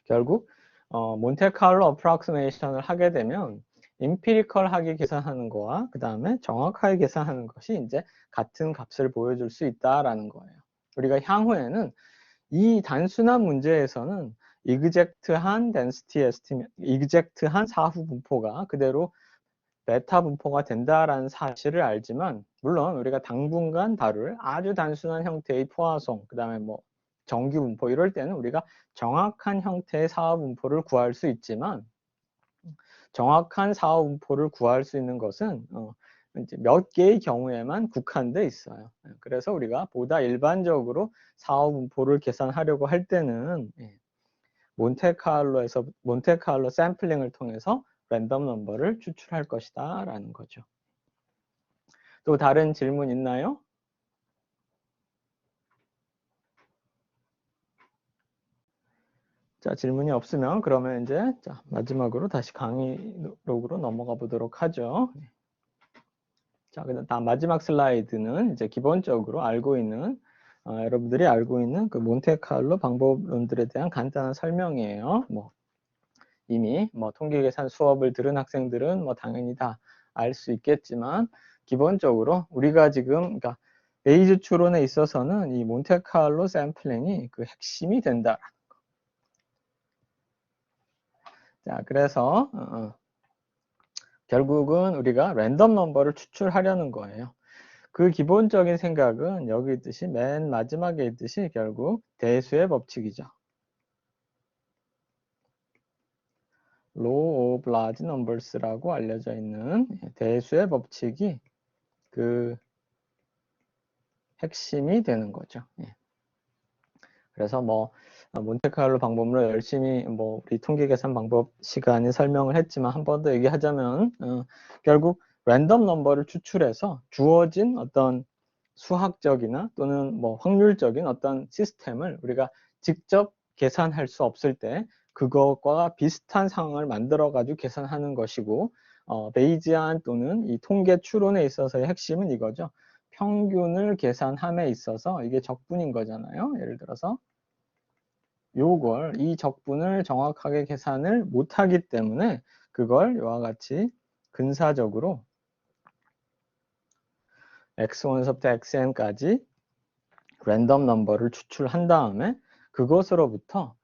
결국 몬테칼로 어프락시메이션을 하게 되면 임피리컬하게 계산하는 거와 그 다음에 정확하게 계산하는 것이 이제 같은 값을 보여줄 수 있다라는 거예요. 우리가 향후에는 이 단순한 문제에서는 이그젝트한 덴시티 에스티메이트, 이그젝트한 사후 분포가 그대로 베타 분포가 된다라는 사실을 알지만, 물론 우리가 당분간 다룰 아주 단순한 형태의 포화송, 그 다음에 뭐 정규 분포 이럴 때는 우리가 정확한 형태의 사후 분포를 구할 수 있지만, 정확한 사후 분포를 구할 수 있는 것은 이제 몇 개의 경우에만 국한돼 있어요. 그래서 우리가 보다 일반적으로 사후 분포를 계산하려고 할 때는 몬테칼로 샘플링을 통해서 랜덤 넘버를 추출할 것이다 라는 거죠. 또 다른 질문 있나요? 자, 질문이 없으면 그러면 이제 마지막으로 다시 강의록으로 넘어가 보도록 하죠. 자, 다음 마지막 슬라이드는 이제 기본적으로 여러분들이 알고 있는 그 몬테칼로 방법론들에 대한 간단한 설명이에요. 이미 통계계산 수업을 들은 학생들은 당연히 다 알 수 있겠지만, 기본적으로 우리가 지금 그러니까 베이즈 추론에 있어서는 이 몬테칼로 샘플링이 그 핵심이 된다. 자, 그래서 결국은 우리가 랜덤 넘버를 추출하려는 거예요. 그 기본적인 생각은 여기 있듯이 맨 마지막에 있듯이 결국 대수의 법칙이죠. Law of Large Numbers라고 알려져 있는 대수의 법칙이 그 핵심이 되는 거죠. 그래서 몬테칼로 방법으로 열심히 우리 통계계산 방법 시간에 설명을 했지만 한 번 더 얘기하자면 결국 랜덤 넘버를 추출해서 주어진 어떤 수학적이나 또는 확률적인 어떤 시스템을 우리가 직접 계산할 수 없을 때 그것과 비슷한 상황을 만들어 가지고 계산하는 것이고, 베이지안 또는 이 통계 추론에 있어서의 핵심은 이거죠. 평균을 계산함에 있어서 이게 적분인 거잖아요. 예를 들어서 이 적분을 정확하게 계산을 못하기 때문에 그걸 이와 같이 근사적으로 x1서부터 xn까지 랜덤 넘버를 추출한 다음에 그것으로부터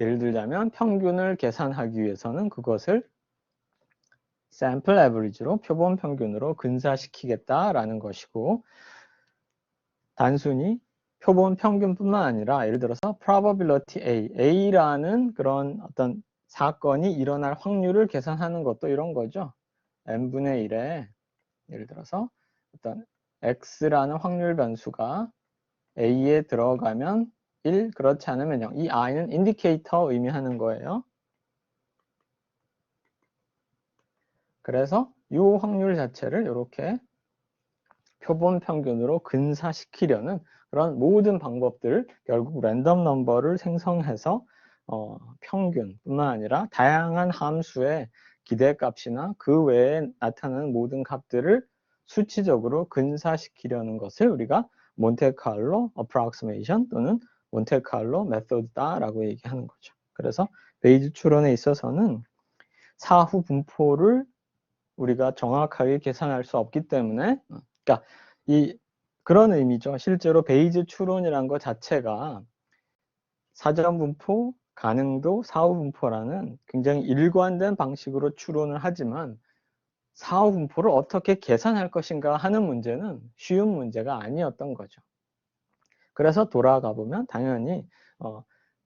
예를 들자면 평균을 계산하기 위해서는 그것을 샘플 에버리지로 표본 평균으로 근사시키겠다라는 것이고, 단순히 표본 평균뿐만 아니라 예를 들어서 probability A라는 그런 어떤 사건이 일어날 확률을 계산하는 것도 이런 거죠. n분의 1에 예를 들어서 어떤 x라는 확률 변수가 A에 들어가면 1, 그렇지 않으면 0. 이 i는 인디케이터 의미하는 거예요. 그래서 이 확률 자체를 이렇게 표본 평균으로 근사시키려는 그런 모든 방법들을 결국 랜덤 넘버를 생성해서 평균뿐만 아니라 다양한 함수의 기대값이나 그 외에 나타나는 모든 값들을 수치적으로 근사시키려는 것을 우리가 몬테카를로 어프록시메이션 또는 몬테카를로 메소드다라고 얘기하는 거죠. 그래서 베이지 추론에 있어서는 사후 분포를 우리가 정확하게 계산할 수 없기 때문에, 그러니까 그런 의미죠. 실제로 베이지 추론이란 것 자체가 사전 분포, 가능도, 사후 분포라는 굉장히 일관된 방식으로 추론을 하지만 사후 분포를 어떻게 계산할 것인가 하는 문제는 쉬운 문제가 아니었던 거죠. 그래서 돌아가 보면 당연히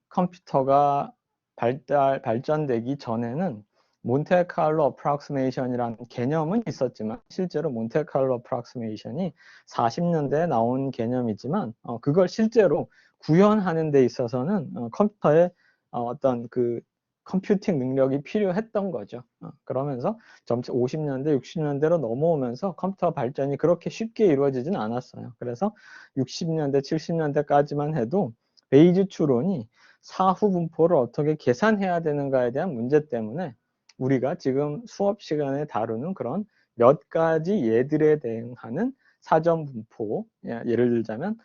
컴퓨터가 발전되기 전에는 몬테카를로 어프록시메이션이라는 개념은 있었지만 실제로 몬테카를로 어프록시메이션이 40년대에 나온 개념이지만 그걸 실제로 구현하는 데 있어서는 컴퓨터의 어떤 그 컴퓨팅 능력이 필요했던 거죠. 그러면서 점차 50년대, 60년대로 넘어오면서 컴퓨터 발전이 그렇게 쉽게 이루어지진 않았어요. 그래서 60년대, 70년대까지만 해도 베이지 추론이 사후 분포를 어떻게 계산해야 되는가에 대한 문제 때문에 우리가 지금 수업 시간에 다루는 그런 몇 가지 예들에 대응하는 사전 분포, 예를 들자면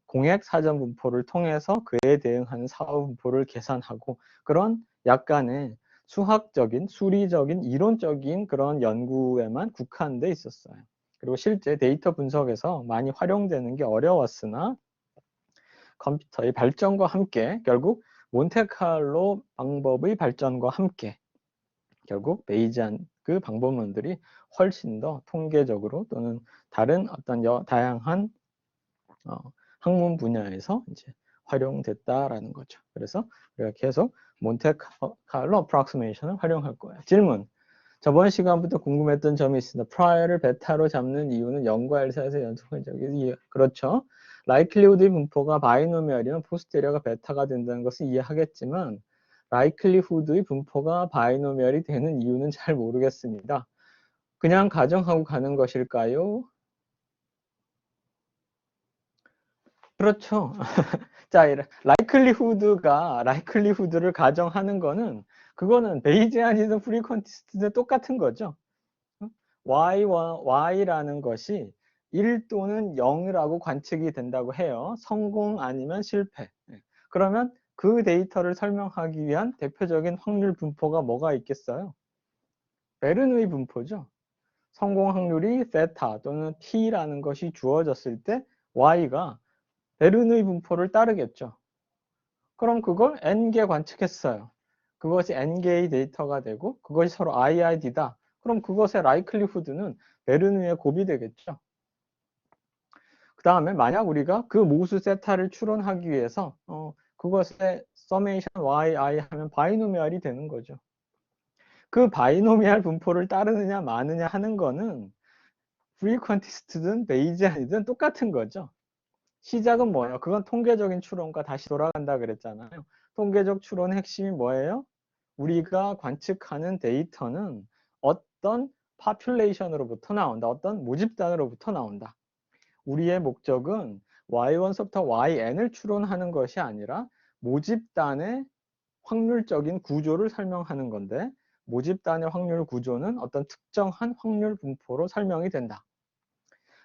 공액 사전 분포를 통해서 그에 대응하는 사후 분포를 계산하고 그런 약간의 수학적인, 수리적인, 이론적인 그런 연구에만 국한돼 있었어요. 그리고 실제 데이터 분석에서 많이 활용되는 게 어려웠으나 컴퓨터의 발전과 함께 결국 몬테칼로 방법의 발전과 함께 결국 베이지안 그 방법론들이 훨씬 더 통계적으로 또는 다른 어떤 다양한 학문 분야에서 이제 활용됐다라는 거죠. 그래서 우리가 계속 몬테칼로 어프록시메이션을 활용할 거예요. 질문. 저번 시간부터 궁금했던 점이 있습니다. 프라이어를 베타로 잡는 이유는 0과 1 사이에서 연속한 적이 그렇죠. 라이클리후드의 분포가 바이노미얼이면 포스테리어가 베타가 된다는 것을 이해하겠지만 라이클리후드의 분포가 바이노미얼이 되는 이유는 잘 모르겠습니다. 그냥 가정하고 가는 것일까요? 그렇죠. 자, 라이클리후드를 가정하는 거는 그거는 베이지안이든 프리퀀티스트든 똑같은 거죠. y라는 것이 1 또는 0이라고 관측이 된다고 해요. 성공 아니면 실패. 그러면 그 데이터를 설명하기 위한 대표적인 확률 분포가 뭐가 있겠어요? 베르누이 분포죠. 성공 확률이 세타 또는 t라는 것이 주어졌을 때 y가 베르누이 분포를 따르겠죠. 그럼 그걸 n개 관측했어요. 그것이 n개의 데이터가 되고 그것이 서로 IID다. 그럼 그것의 라이클리후드는 베르누이에 곱이 되겠죠. 그 다음에 만약 우리가 그 모수 세타를 추론하기 위해서 그것의 서메이션 yi 하면 바이노미얼이 되는 거죠. 그 바이노미얼 분포를 따르느냐 마느냐 하는 거는 프리퀀티스트든 베이지안이든 똑같은 거죠. 시작은 뭐예요? 그건 통계적인 추론과 다시 돌아간다 그랬잖아요. 통계적 추론의 핵심이 뭐예요? 우리가 관측하는 데이터는 어떤 파퓰레이션으로부터 나온다. 어떤 모집단으로부터 나온다. 우리의 목적은 y1서부터 yn을 추론하는 것이 아니라 모집단의 확률적인 구조를 설명하는 건데, 모집단의 확률 구조는 어떤 특정한 확률 분포로 설명이 된다.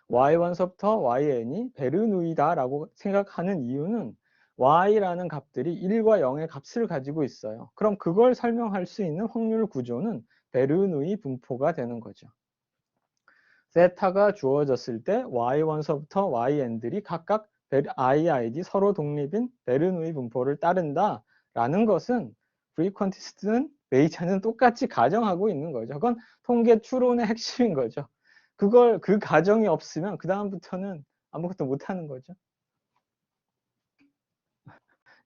y1서부터 yn이 베르누이다라고 생각하는 이유는 y라는 값들이 1과 0의 값을 가지고 있어요. 그럼 그걸 설명할 수 있는 확률 구조는 베르누이 분포가 되는 거죠. 세타가 주어졌을 때 y1서부터 yn들이 각각 iid 서로 독립인 베르누이 분포를 따른다라는 것은 프리퀀티스트는 베이찬은 똑같이 가정하고 있는 거죠. 그건 통계 추론의 핵심인 거죠. 그 가정이 없으면 그 다음부터는 아무것도 못하는 거죠.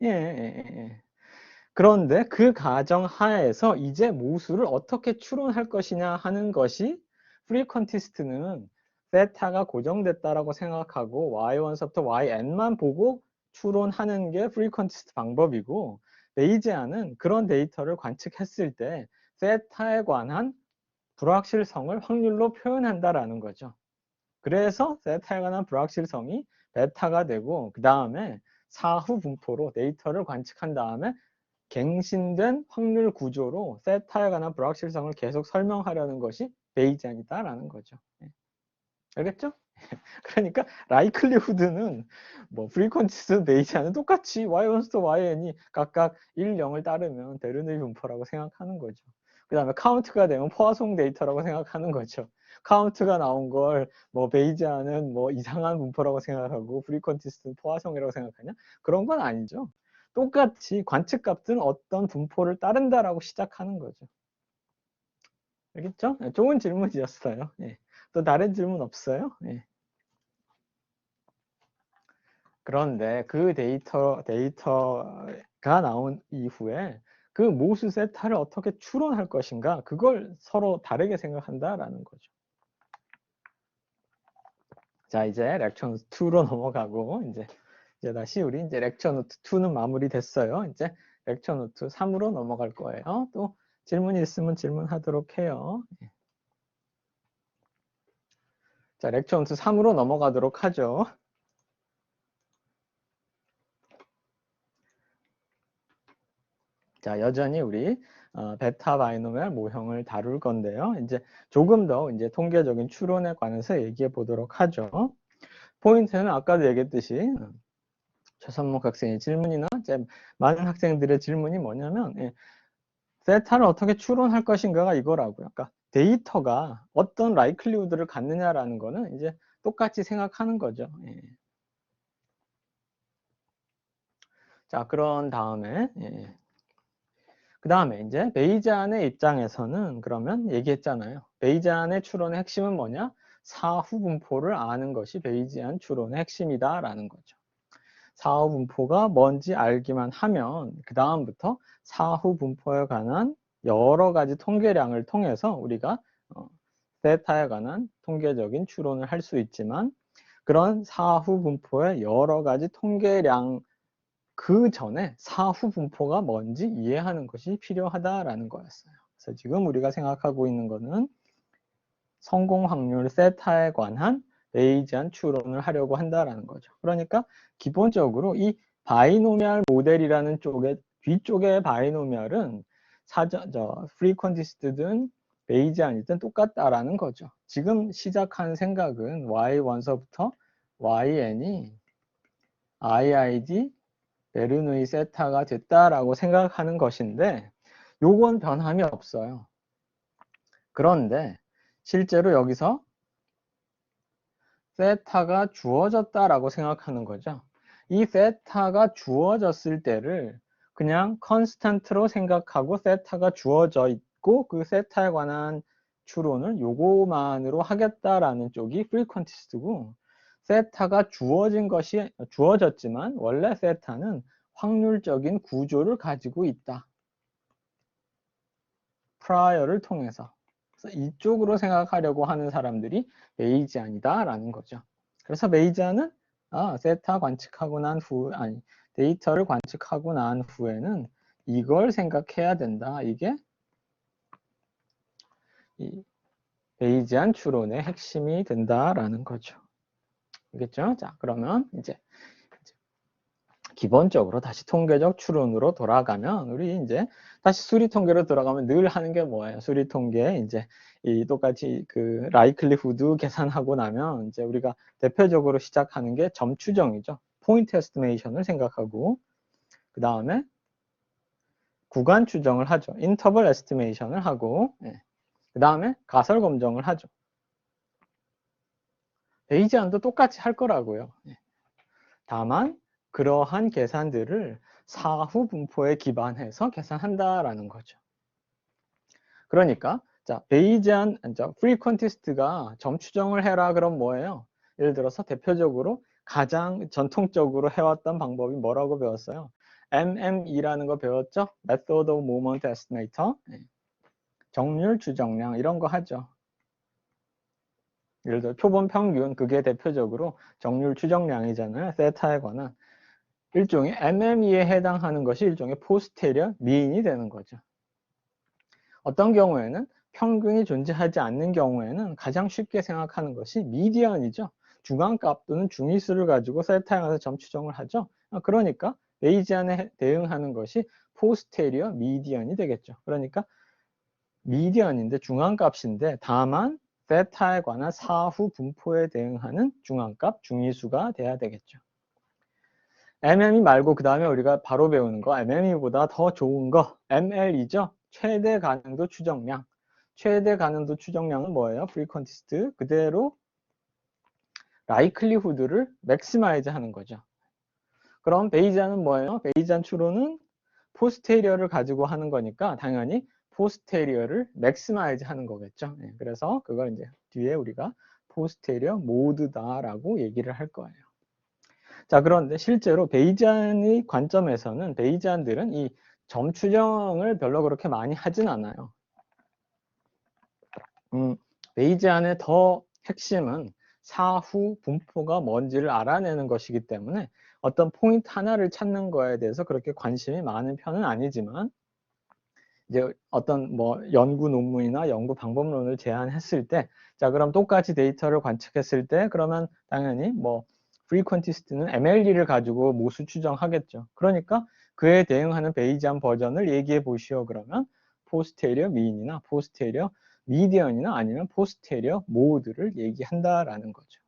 예, 예, 예. 그런데 그 가정 하에서 이제 모수를 어떻게 추론할 것이냐 하는 것이 프리퀀티스트는 세타가 고정됐다라고 생각하고 y1서부터 yn만 보고 추론하는 게 프리퀀티스트 방법이고, 베이지안은 그런 데이터를 관측했을 때 세타에 관한 불확실성을 확률로 표현한다라는 거죠. 그래서 세타에 관한 불확실성이 베타가 되고, 그 다음에 사후 분포로 데이터를 관측한 다음에 갱신된 확률 구조로 세타에 관한 불확실성을 계속 설명하려는 것이 베이지안이다라는 거죠. 알겠죠? 그러니까 라이클리후드는 뭐 프리퀀티스 베이지안은 똑같이 y1부터 yn이 각각 1, 0을 따르면 베르누이 분포라고 생각하는 거죠. 그 다음에 카운트가 되면 포화송 데이터라고 생각하는 거죠. 카운트가 나온 걸 뭐 베이지안은 뭐 이상한 분포라고 생각하고 프리퀀티스는 포화송이라고 생각하냐? 그런 건 아니죠. 똑같이 관측값은 어떤 분포를 따른다라고 시작하는 거죠. 알겠죠? 좋은 질문이었어요. 예. 또 다른 질문 없어요? 예. 그런데 그 데이터가 나온 이후에 그 모수 세타를 어떻게 추론할 것인가, 그걸 서로 다르게 생각한다라는 거죠. 자, 이제 렉처 2로 넘어가고, 이제 다시 우리 이제 렉처 노트 2는 마무리됐어요. 이제 렉처 노트 3으로 넘어갈 거예요. 또 질문이 있으면 질문하도록 해요. 자, 렉처 노트 3으로 넘어가도록 하죠. 자, 여전히 우리 베타 바이노미얼 모형을 다룰 건데요. 이제 조금 더 이제 통계적인 추론에 관해서 얘기해 보도록 하죠. 포인트는 아까도 얘기했듯이 최선목 학생의 질문이나 이제 많은 학생들의 질문이 뭐냐면, 세타를 어떻게 추론할 것인가가 이거라고요. 그러니까 데이터가 어떤 라이클리우드를 갖느냐라는 거는 이제 똑같이 생각하는 거죠. 예. 자, 그런 다음에 그 다음에 이제 베이지안의 입장에서는 그러면 얘기했잖아요. 베이지안의 추론의 핵심은 뭐냐? 사후 분포를 아는 것이 베이지안 추론의 핵심이다라는 거죠. 사후 분포가 뭔지 알기만 하면 그 다음부터 사후 분포에 관한 여러 가지 통계량을 통해서 우리가 세타에 관한 통계적인 추론을 할 수 있지만, 그런 사후 분포의 여러 가지 통계량 그 전에 사후 분포가 뭔지 이해하는 것이 필요하다라는 거였어요. 그래서 지금 우리가 생각하고 있는 것은 성공 확률 세타에 관한 베이지안 추론을 하려고 한다라는 거죠. 그러니까 기본적으로 이 바이노미얼 모델이라는 쪽에 뒤쪽의 바이노미얼은 프리퀀티스트든 베이지안이든 똑같다라는 거죠. 지금 시작한 생각은 y1서부터 yn이 iid 베르누이 세타가 됐다라고 생각하는 것인데, 요건 변함이 없어요. 그런데 실제로 여기서 세타가 주어졌다라고 생각하는 거죠. 이 세타가 주어졌을 때를 그냥 컨스탄트로 생각하고 세타가 주어져 있고 그 세타에 관한 추론을 요거만으로 하겠다라는 쪽이 프리퀀티스트고, 세타가 주어졌지만 원래 세타는 확률적인 구조를 가지고 있다. 프라이어를 통해서. 그래서 이쪽으로 생각하려고 하는 사람들이 베이지안이다라는 거죠. 그래서 베이지안은 세타 관측하고 난 후, 아니, 데이터를 관측하고 난 후에는 이걸 생각해야 된다. 이게 이 베이지안 추론의 핵심이 된다라는 거죠. 알겠죠? 자, 그러면 이제 기본적으로 다시 통계적 추론으로 돌아가면 우리 이제 다시 수리 통계로 들어가면 늘 하는 게 뭐예요? 수리 통계 이제 이 똑같이 그 라이클리후드 계산하고 나면 이제 우리가 대표적으로 시작하는 게 점 추정이죠. 포인트 에스티메이션을 생각하고 그 다음에 구간 추정을 하죠. 인터벌 에스티메이션을 하고 그 다음에 가설 검정을 하죠. 베이지안도 똑같이 할 거라고요. 다만 그러한 계산들을 사후 분포에 기반해서 계산한다라는 거죠. 그러니까 자 베이지안 프리퀀티스트가 점 추정을 해라 그럼 뭐예요? 예를 들어서 대표적으로 가장 전통적으로 해왔던 방법이 뭐라고 배웠어요? MME라는 거 배웠죠? Method of Moment Estimator. 정률 추정량 이런 거 하죠. 예를 들어 표본 평균 그게 대표적으로 정률 추정량이잖아요. 세타에 관한 일종의 MME에 해당하는 것이 일종의 포스테리어 미인이 되는 거죠. 어떤 경우에는 평균이 존재하지 않는 경우에는 가장 쉽게 생각하는 것이 미디언이죠. 중앙값 또는 중위수를 가지고 세타에 가서 점 추정을 하죠. 그러니까 베이지안에 대응하는 것이 포스테리어 미디언이 되겠죠. 그러니까 미디언인데 중앙값인데 다만 세타에 관한 사후 분포에 대응하는 중앙값 중위수가 돼야 되겠죠. MME 말고 그 다음에 우리가 바로 배우는 거 MME보다 더 좋은 거 ML이죠. 최대 가능도 추정량. 최대 가능도 추정량은 뭐예요? 프리퀀티스트 그대로 라이클리후드를 맥시마이즈 하는 거죠. 그럼 베이지안은 뭐예요? 베이지안 추론은 포스테리어를 가지고 하는 거니까 당연히 포스테리어를 맥시마이즈 하는 거겠죠. 그래서 그걸 이제 뒤에 우리가 포스테리어 모드다라고 얘기를 할 거예요. 자, 그런데 실제로 베이지안의 관점에서는 베이지안들은 이 점 추정을 별로 그렇게 많이 하진 않아요. 베이지안의 더 핵심은 사후 분포가 뭔지를 알아내는 것이기 때문에 어떤 포인트 하나를 찾는 거에 대해서 그렇게 관심이 많은 편은 아니지만 이제 어떤 뭐 연구 논문이나 연구 방법론을 제안했을 때 자 그럼 똑같이 데이터를 관측했을 때 그러면 당연히 뭐 프리퀀티스트는 MLE를 가지고 모수 추정하겠죠. 그러니까 그에 대응하는 베이지안 버전을 얘기해 보시오 그러면 포스테리어 미인이나 포스테리어 미디언이나 아니면 포스테리어 모드를 얘기한다라는 거죠.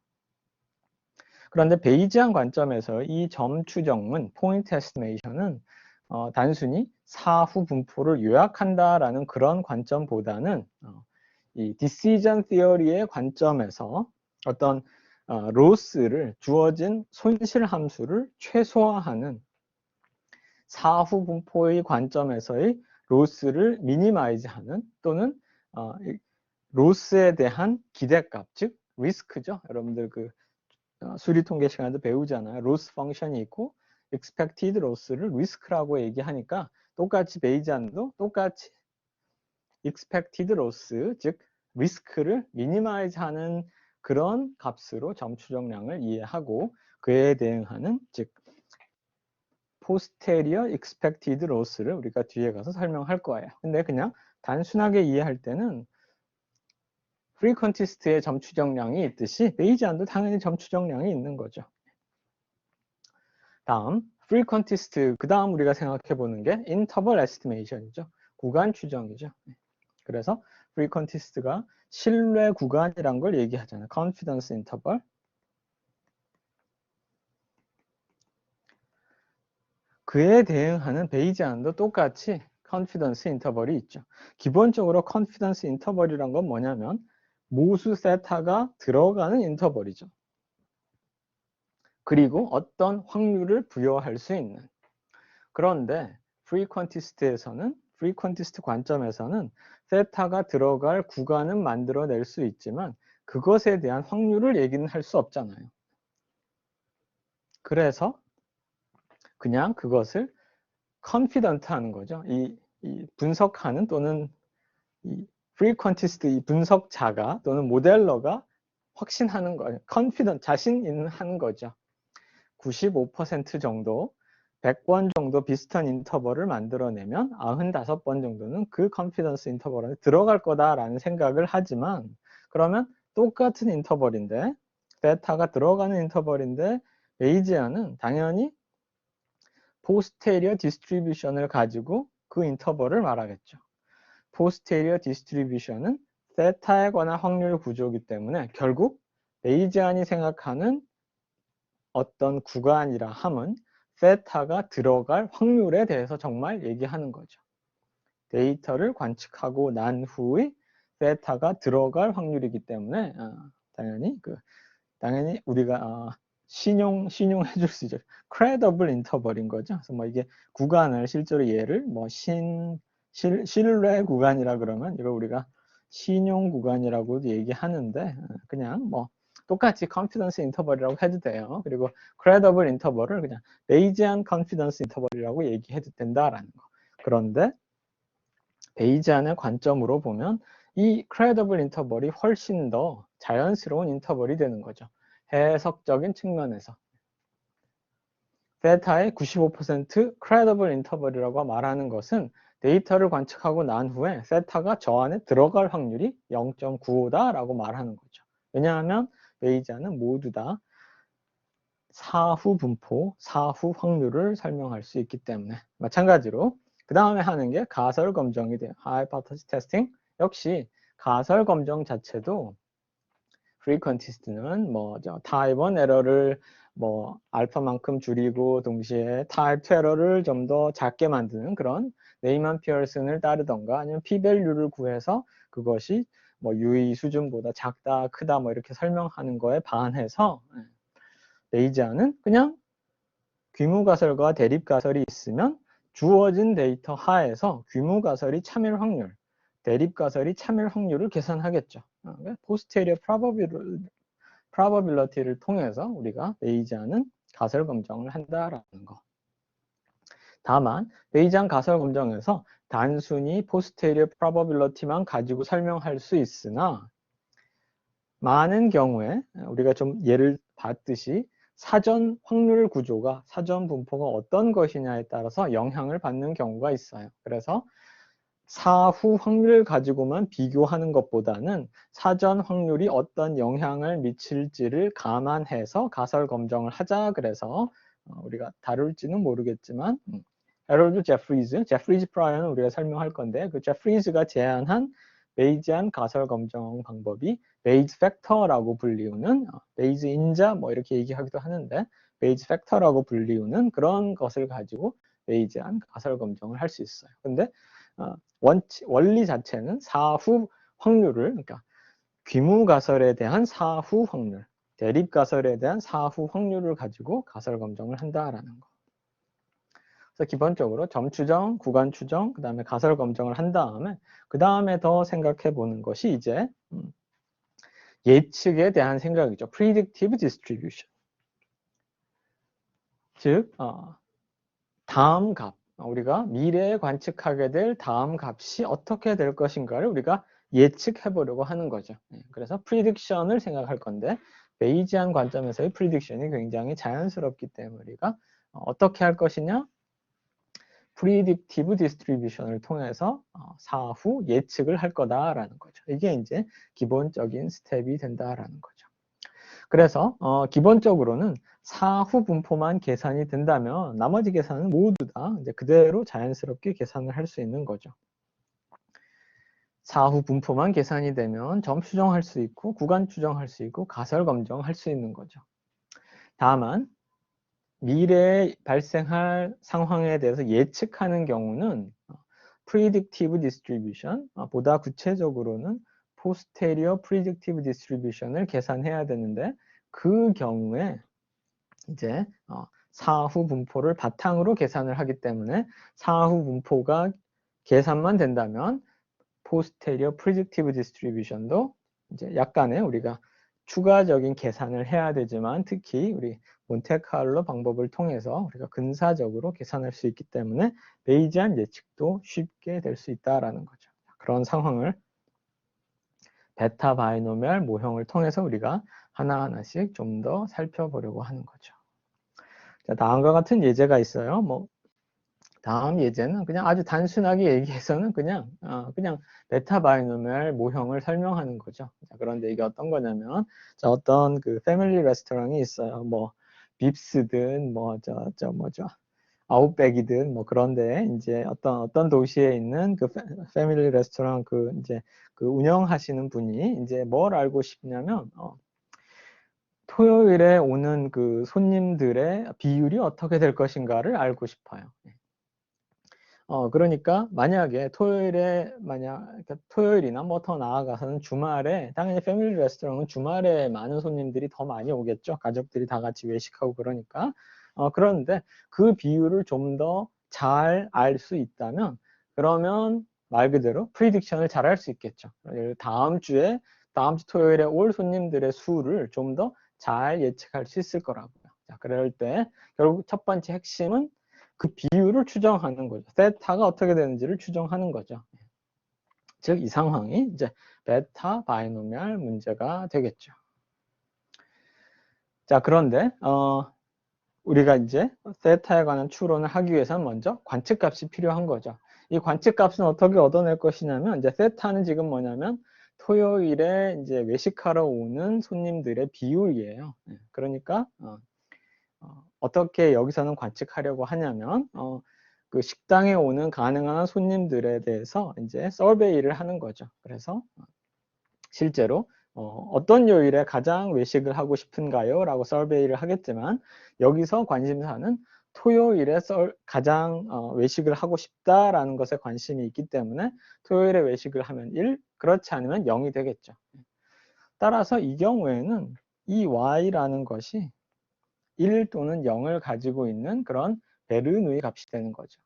그런데 베이지안 관점에서 이 점 추정은 포인트 에스티메이션은 단순히 사후 분포를 요약한다라는 그런 관점보다는 이 디시전 티어리의 관점에서 어떤 로스를 주어진 손실 함수를 최소화하는 사후 분포의 관점에서의 로스를 미니마이즈하는 또는 로스에 대한 기대값 즉 리스크죠. 여러분들 그 수리 통계 시간에도 배우잖아요. 로스 펑션이 있고 expected loss를 리스크라고 얘기하니까 똑같이 베이지안도 똑같이 expected loss 즉 리스크를 미니마이즈 하는 그런 값으로 점 추정량을 이해하고 그에 대응하는 즉 posterior expected loss를 우리가 뒤에 가서 설명할 거예요. 근데 그냥 단순하게 이해할 때는 프리퀀티스트의 점 추정량이 있듯이 베이지안도 당연히 점 추정량이 있는 거죠. 다음 프리퀀티스트 그 다음 우리가 생각해 보는 게 인터벌 에스티메이션이죠. 구간 추정이죠. 그래서 프리퀀티스트가 신뢰 구간이란 걸 얘기하잖아요. confidence interval. 그에 대응하는 베이지안도 똑같이 confidence interval이 있죠. 기본적으로 confidence interval이란 건 뭐냐면 모수 세타가 들어가는 인터벌이죠. 그리고 어떤 확률을 부여할 수 있는. 그런데 프리퀀티스트 관점에서는 세타가 들어갈 구간은 만들어낼 수 있지만 그것에 대한 확률을 얘기는 할 수 없잖아요. 그래서 그냥 그것을 confident 하는 거죠. 이 분석하는 또는 이 프리퀀티스트 이 분석자가 또는 모델러가 확신하는 거예요. confident 자신 있는 하는 거죠. 95% 정도 100번 정도 비슷한 인터벌을 만들어내면 95번 정도는 그 컨피던스 인터벌 안에 들어갈 거다라는 생각을 하지만 그러면 똑같은 인터벌인데 세타가 들어가는 인터벌인데 베이지안은 당연히 posterior distribution을 가지고 그 인터벌을 말하겠죠. posterior distribution은 세타에 관한 확률 구조이기 때문에 결국 베이지안이 생각하는 어떤 구간이라 함은 세타가 들어갈 확률에 대해서 정말 얘기하는 거죠. 데이터를 관측하고 난 후에 세타가 들어갈 확률이기 때문에 당연히 우리가 신용해 줄 수 있죠. credible interval인 거죠. 그래서 뭐 이게 구간을 실제로 얘를 뭐 신뢰 구간이라 그러면 이거 우리가 신용 구간이라고 얘기하는데 그냥 뭐 똑같이 confidence interval이라고 해도 돼요. 그리고 credible interval을 그냥 Bayesian confidence interval이라고 얘기해도 된다라는 거. 그런데 베이지안의 관점으로 보면 이 credible interval이 훨씬 더 자연스러운 인터벌이 되는 거죠. 해석적인 측면에서. 세타의 95% credible interval이라고 말하는 것은 데이터를 관측하고 난 후에 세타가 저 안에 들어갈 확률이 0.95다라고 말하는 거죠. 왜냐하면 베이지안은 모두 다 사후 분포, 사후 확률을 설명할 수 있기 때문에. 마찬가지로 그 다음에 하는 게 가설 검정이 돼요. hypothesis testing. 역시 가설 검정 자체도 frequentist는 타입 1 에러를 알파만큼 줄이고 동시에 타입 2 에러를 좀 더 작게 만드는 그런 네이만 피어슨을 따르던가 아니면 p-value를 구해서 그것이 유의 수준보다 작다, 크다 이렇게 설명하는 거에 반해서 베이지안은 그냥 귀무가설과 대립가설이 있으면 주어진 데이터 하에서 귀무가설이 참일 확률, 대립가설이 참일 확률을 계산하겠죠. posterior probability를 통해서 우리가 베이지안은 가설 검정을 한다라는 거. 다만 베이지안 가설 검정에서 단순히 posterior probability만 가지고 설명할 수 있으나 많은 경우에 우리가 좀 예를 봤듯이 사전 확률 구조가 사전 분포가 어떤 것이냐에 따라서 영향을 받는 경우가 있어요. 그래서 사후 확률을 가지고만 비교하는 것보다는 사전 확률이 어떤 영향을 미칠지를 감안해서 가설 검정을 하자 그래서 우리가 다룰지는 모르겠지만 헤럴드 제프리즈 프라이어는 우리가 설명할 건데 그 제프리즈가 제안한 베이지안 가설 검정 방법이 베이즈 팩터라고 불리우는 베이즈 인자 이렇게 얘기하기도 하는데 베이즈 팩터라고 불리우는 그런 것을 가지고 베이지안 가설 검정을 할 수 있어요. 근데 원리 자체는 사후 확률을 그러니까 귀무 가설에 대한 사후 확률, 대립 가설에 대한 사후 확률을 가지고 가설 검정을 한다라는 거. 그래서 기본적으로 점 추정, 구간 추정, 그 다음에 가설 검정을 한 다음에 그 다음에 더 생각해 보는 것이 이제 예측에 대한 생각이죠. predictive distribution. 즉 다음 값, 우리가 미래에 관측하게 될 다음 값이 어떻게 될 것인가를 우리가 예측해 보려고 하는 거죠. 그래서 prediction을 생각할 건데 베이지안 관점에서의 prediction이 굉장히 자연스럽기 때문에 우리가 어떻게 할 것이냐? predictive distribution을 통해서 사후 예측을 할 거다라는 거죠. 이게 이제 기본적인 스텝이 된다라는 거죠. 그래서 기본적으로는 사후 분포만 계산이 된다면 나머지 계산은 모두 다 이제 그대로 자연스럽게 계산을 할 수 있는 거죠. 사후 분포만 계산이 되면 점 추정할 수 있고 구간 추정할 수 있고 가설 검정할 수 있는 거죠. 다만 미래에 발생할 상황에 대해서 예측하는 경우는 predictive distribution, 보다 구체적으로는 posterior predictive distribution을 계산해야 되는데 그 경우에 이제 사후 분포를 바탕으로 계산을 하기 때문에 사후 분포가 계산만 된다면 posterior predictive distribution도 이제 약간의 우리가 추가적인 계산을 해야 되지만 특히 우리 몬테카를로 방법을 통해서 우리가 근사적으로 계산할 수 있기 때문에 베이지안 예측도 쉽게 될 수 있다라는 거죠. 그런 상황을 베타 바이노미얼 모형을 통해서 우리가 하나하나씩 좀 더 살펴보려고 하는 거죠. 자, 다음과 같은 예제가 있어요. 다음 예제는 그냥 아주 단순하게 얘기해서는 그냥 베타 바이노미얼 모형을 설명하는 거죠. 자, 그런데 이게 어떤 거냐면 자, 어떤 그 패밀리 레스토랑이 있어요. 빕스든 아웃백이든 뭐 그런데 이제 어떤 도시에 있는 그 패밀리 레스토랑 그 이제 그 운영하시는 분이 이제 뭘 알고 싶냐면 토요일에 오는 그 손님들의 비율이 어떻게 될 것인가를 알고 싶어요. 그러니까 만약에 그러니까 토요일이나 뭐 더 나아가서는 주말에, 당연히 패밀리 레스토랑은 주말에 많은 손님들이 더 많이 오겠죠. 가족들이 다 같이 외식하고 그러니까. 그런데 그 비율을 좀 더 잘 알 수 있다면, 그러면 말 그대로 프리딕션을 잘 할 수 있겠죠. 다음 주 토요일에 올 손님들의 수를 좀 더 잘 예측할 수 있을 거라고요. 자, 그럴 때 결국 첫 번째 핵심은 그 비율을 추정하는 거죠. 세타가 어떻게 되는지를 추정하는 거죠. 즉, 이 상황이 이제 베타 바이노미얼 문제가 되겠죠. 자, 그런데 우리가 이제 세타에 관한 추론을 하기 위해서는 먼저 관측값이 필요한 거죠. 이 관측값은 어떻게 얻어낼 것이냐면, 이제 세타는 지금 뭐냐면 토요일에 이제 외식하러 오는 손님들의 비율이에요. 그러니까 어떻게 여기서는 관측하려고 하냐면 그 식당에 오는 가능한 손님들에 대해서 이제 서베이를 하는 거죠. 그래서 실제로 어떤 요일에 가장 외식을 하고 싶은가요? 라고 서베이를 하겠지만, 여기서 관심사는 토요일에 가장 외식을 하고 싶다라는 것에 관심이 있기 때문에 토요일에 외식을 하면 1, 그렇지 않으면 0이 되겠죠. 따라서 이 경우에는 이 y라는 것이 1 또는 0을 가지고 있는 그런 베르누이 값이 되는 거죠.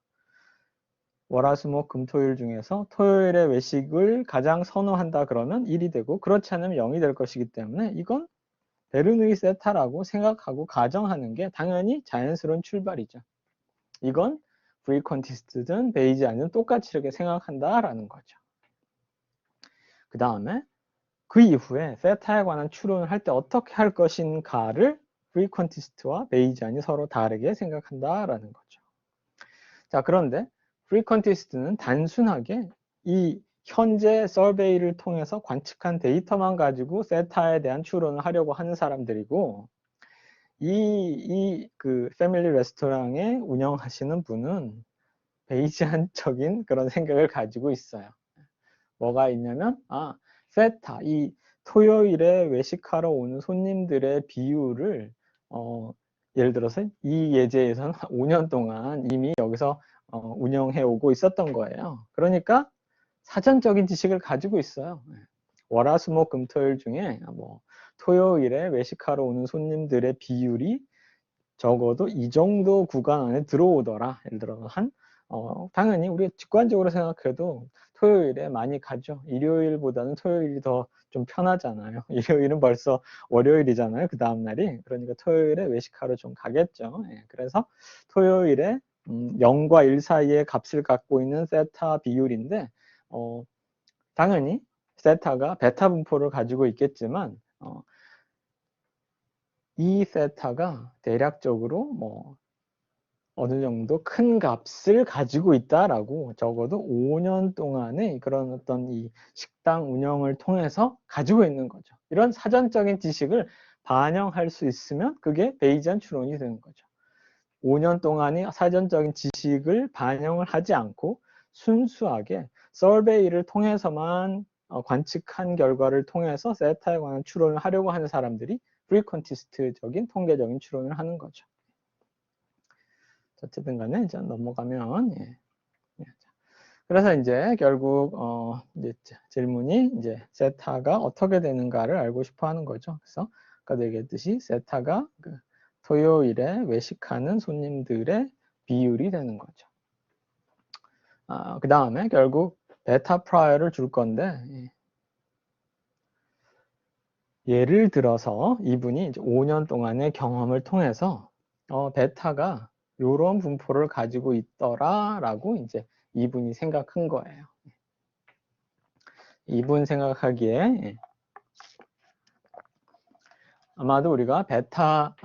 월화수목 금토일 중에서 토요일에 외식을 가장 선호한다 그러면 1이 되고, 그렇지 않으면 0이 될 것이기 때문에 이건 베르누이 세타라고 생각하고 가정하는 게 당연히 자연스러운 출발이죠. 이건 프리퀀티스트든 베이지안은 똑같이 이렇게 생각한다라는 거죠. 그 다음에 그 이후에 세타에 관한 추론을 할 때 어떻게 할 것인가를 프리퀀티스트와 베이지안이 서로 다르게 생각한다라는 거죠. 자, 그런데 프리컨티스트는 단순하게 이 현재 서베이를 통해서 관측한 데이터만 가지고 세타에 대한 추론을 하려고 하는 사람들이고, 그 패밀리 레스토랑에 운영하시는 분은 베이지안적인 그런 생각을 가지고 있어요. 뭐가 있냐면, 세타, 이 토요일에 외식하러 오는 손님들의 비율을 예를 들어서 이 예제에서는 5년 동안 이미 여기서 운영해 오고 있었던 거예요. 그러니까 사전적인 지식을 가지고 있어요. 월화수목 금토일 중에 뭐 토요일에 외식하러 오는 손님들의 비율이 적어도 이 정도 구간 안에 들어오더라. 예를 들어 당연히 우리가 직관적으로 생각해도 토요일에 많이 가죠. 일요일보다는 토요일이 더 좀 편하잖아요. 일요일은 벌써 월요일이잖아요. 그 다음날이. 그러니까 토요일에 외식하러 좀 가겠죠. 그래서 토요일에 0과 1 사이의 값을 갖고 있는 세타 비율인데 당연히 세타가 베타 분포를 가지고 있겠지만 이 세타가 대략적으로 뭐 어느 정도 큰 값을 가지고 있다라고 적어도 5년 동안의 그런 어떤 이 식당 운영을 통해서 가지고 있는 거죠. 이런 사전적인 지식을 반영할 수 있으면 그게 베이지안 추론이 되는 거죠. 5년 동안의 사전적인 지식을 반영을 하지 않고 순수하게 서베이를 통해서만 관측한 결과를 통해서 세타에 관한 추론을 하려고 하는 사람들이 프리퀀티스트적인 통계적인 추론을 하는 거죠. 어쨌든 간에 이제 넘어가면 그래서 이제 결국 이제 질문이 이제 세타가 어떻게 되는가를 알고 싶어 하는 거죠. 그래서 아까도 얘기했듯이 세타가 그 토요일에 외식하는 손님들의 비율이 되는 거죠. 그 다음에 결국 베타 프라이어를 줄 건데, 예를 들어서 이분이 이제 5년 동안의 경험을 통해서 베타가 이런 분포를 가지고 있더라라고 이제 이분이 생각한 거예요. 이분 생각하기에 아마도 우리가 베타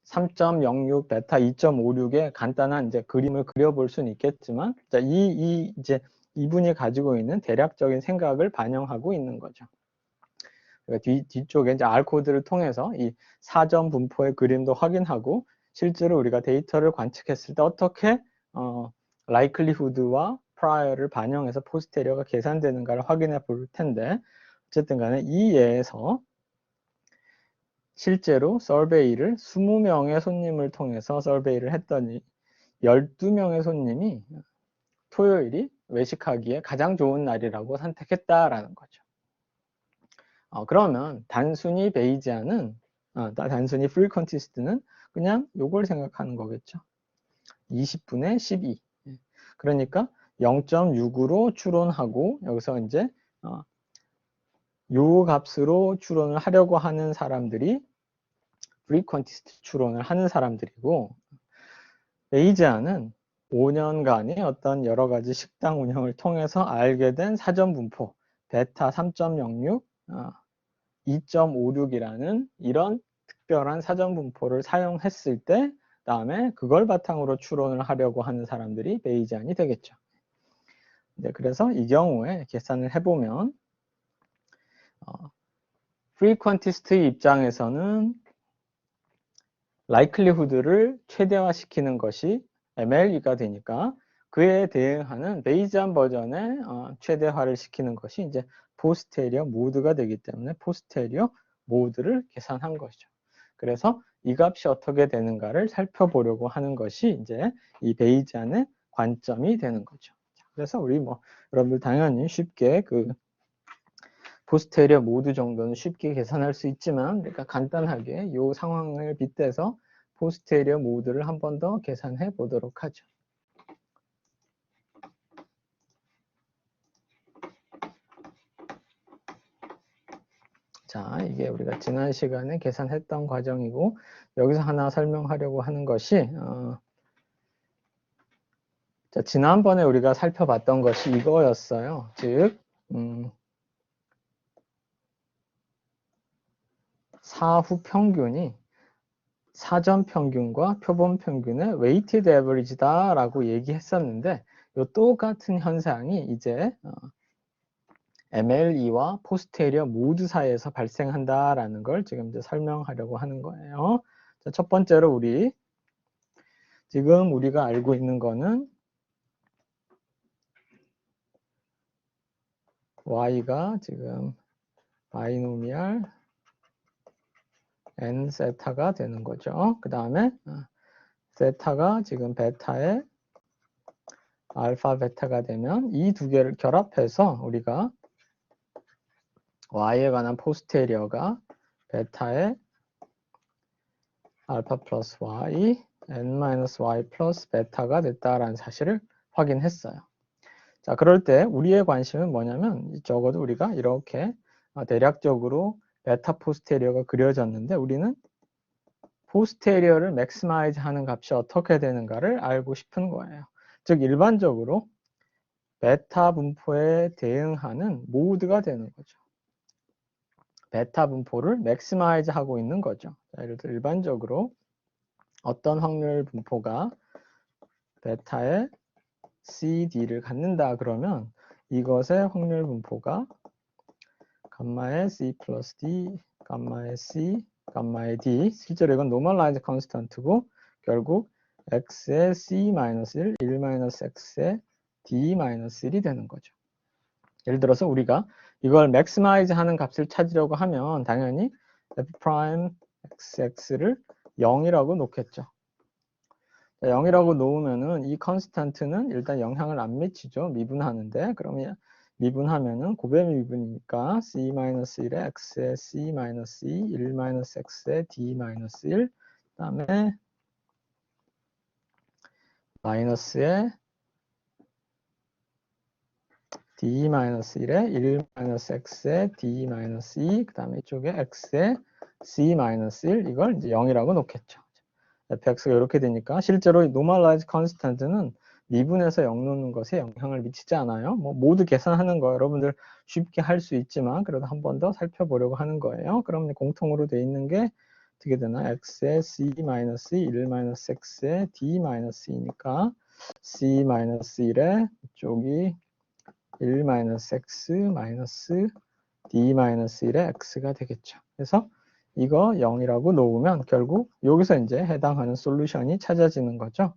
3.06, 베타 2.56의 간단한 이제 그림을 그려볼 수는 있겠지만, 자, 이제 이분이 가지고 있는 대략적인 생각을 반영하고 있는 거죠. 그러니까 뒤쪽에 이제 R 코드를 통해서 이 사전 분포의 그림도 확인하고 실제로 우리가 데이터를 관측했을 때 어떻게 likelihood와 prior를 반영해서 posterior가 계산되는가를 확인해 볼 텐데, 어쨌든 간에 이 예에서 실제로 서베이를 20명의 손님을 통해서 서베이를 했더니 12명의 손님이 토요일이 외식하기에 가장 좋은 날이라고 선택했다라는 거죠. 그러면 단순히 베이지안은 단순히 frequentist는 그냥 요걸 생각하는 거겠죠. 20분의 12. 그러니까 0.6으로 추론하고 여기서 이제 요 값으로 추론을 하려고 하는 사람들이 frequentist 추론을 하는 사람들이고, 베이지안은 5년간의 어떤 여러 가지 식당 운영을 통해서 알게 된 사전 분포 베타 3.06, 2.56이라는 이런 특별한 사전 분포를 사용했을 때 다음에 그걸 바탕으로 추론을 하려고 하는 사람들이 베이지안이 되겠죠. 네, 그래서 이 경우에 계산을 해보면 frequentist의 입장에서는 likelihood를 최대화시키는 것이 MLE가 되니까 그에 대응하는 베이지안 버전의 최대화를 시키는 것이 이제 posterior mode가 되기 때문에 posterior mode를 계산한 것이죠. 그래서 이 값이 어떻게 되는가를 살펴보려고 하는 것이 이제 이 베이지안의 관점이 되는 거죠. 그래서 우리 여러분들 당연히 쉽게 그 포스테리어 모드 정도는 쉽게 계산할 수 있지만, 그러니까 간단하게 이 상황을 빗대서 포스테리어 모드를 한 번 더 계산해 보도록 하죠. 자, 이게 우리가 지난 시간에 계산했던 과정이고, 여기서 하나 설명하려고 하는 것이 자, 지난번에 우리가 살펴봤던 것이 이거였어요. 즉 사후 평균이 사전 평균과 표본 평균의 weighted average다 라고 얘기했었는데, 이 똑같은 현상이 이제 MLE와 posterior 모두 사이에서 발생한다라는 걸 지금 이제 설명하려고 하는 거예요. 자, 첫 번째로 지금 우리가 알고 있는 거는 Y가 지금 바이노미얼 N 세타가 되는 거죠. 그 다음에 세타가 지금 베타의 알파 베타가 되면 이 두 개를 결합해서 우리가 Y에 관한 포스테리어가 베타의 알파 플러스 Y, N-Y 플러스 베타가 됐다라는 사실을 확인했어요. 자, 그럴 때 우리의 관심은 뭐냐면, 적어도 우리가 이렇게 대략적으로 베타 포스테리어가 그려졌는데, 우리는 포스테리어를 맥시마이즈 하는 값이 어떻게 되는가를 알고 싶은 거예요. 즉 일반적으로 베타 분포에 대응하는 모드가 되는 거죠. 베타 분포를 맥시마이즈 하고 있는 거죠. 자, 예를 들어 일반적으로 어떤 확률 분포가 베타의 CD를 갖는다 그러면 이것의 확률 분포가 감마의 C 플러스 D, 감마의 C, 감마의 D, 실제로 이건 노멀라이즈 컨스턴트고 결국 X의 C-1, 1-X의 D-1이 되는 거죠. 예를 들어서 우리가 이걸 맥시마이즈 하는 값을 찾으려고 하면 당연히 F'XX를 0이라고 놓겠죠. 0이라고 놓으면은 이 컨스탄트는 일단 영향을 안 미치죠. 미분하는데. 그러면 미분하면은 곱의 미분이니까 C-1의 X의 C-2, 1-X의 D-1, 그 다음에 마이너스의 D-1의 1-X의 D-2, 그 다음에 이쪽에 X의 C-1, 이걸 이제 0이라고 놓겠죠. fx가 이렇게 되니까 실제로 normalized constant는 미분해서 0 놓는 것에 영향을 미치지 않아요. 모두 계산하는 거 여러분들 쉽게 할 수 있지만 그래도 한 번 더 살펴보려고 하는 거예요. 그럼 공통으로 돼 있는 게 어떻게 되나? x의 c-2, 1-x의 d-2니까 c-1의 이쪽이 1-x d-1의 x가 되겠죠. 그래서 이거 0이라고 놓으면 결국 여기서 이제 해당하는 솔루션이 찾아지는 거죠.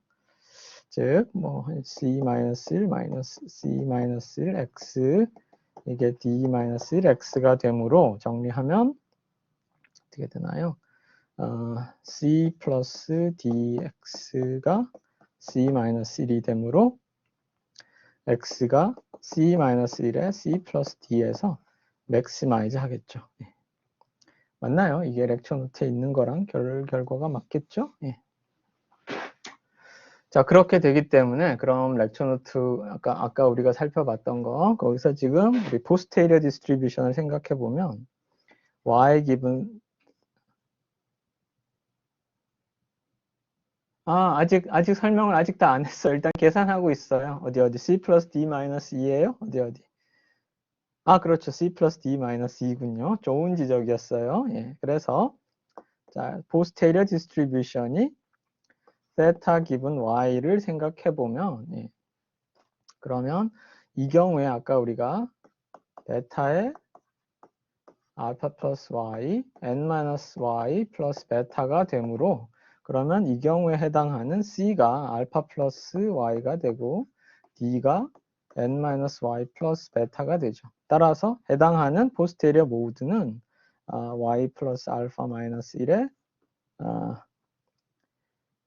즉, 뭐, C-1, C-1 X, 이게 D-1 X가 되므로 정리하면 어떻게 되나요? C 플러스 DX가 C-1이 되므로 X가 C-1에 C 플러스 D에서 맥시마이즈 하겠죠. 예. 맞나요? 이게 렉처 노트에 있는 거랑 결과가 맞겠죠? 예. 자, 그렇게 되기 때문에 그럼 렉처 노트 아까 우리가 살펴봤던 거 거기서 지금 우리 포스테리어 디스트리뷰션을 생각해 보면 y 기분 아직 설명을 아직 다 안 했어. 일단 계산하고 있어요. 어디 C 플러스 D 마이너스 2예요? 어디 그렇죠. C 플러스 D 마이너스 2군요. 좋은 지적이었어요. 예. 그래서 자, 포스테리어 디스트리뷰션이 세타 기분 y를 생각해 보면 예. 그러면 이 경우에 아까 우리가 베타의 알파 플러스 y, n-y 플러스 베타가 되므로 그러면 이 경우에 해당하는 c가 알파 플러스 y가 되고 d가 n-y 플러스 베타가 되죠. 따라서 해당하는 포스테리어 모드는 y 플러스 알파 마이너스 1에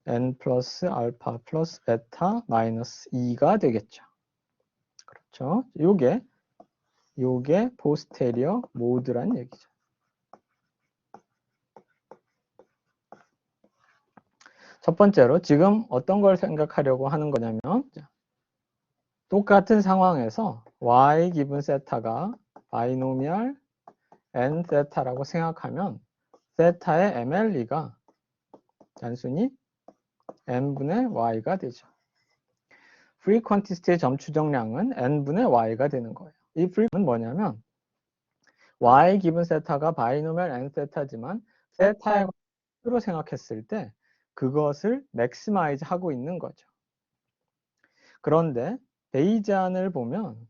n 플러스 알파 플러스 베타 마이너스 2가 되겠죠. 그렇죠. 요게 포스테리어 모드란 얘기죠. 첫 번째로 지금 어떤 걸 생각하려고 하는 거냐면 똑같은 상황에서 y 기분 세타가 바이노미얼 n 세타라고 생각하면 세타의 MLE가 단순히 n분의 y가 되죠. 프리 퀀티스트의 점 추정량은 n분의 y가 되는 거예요. 이 프리는 뭐냐면 y 기분 세타가 바이노미얼 n 세타지만 세타의 로 생각했을 때 그것을 맥시마이즈 하고 있는 거죠. 그런데 베이지안을 보면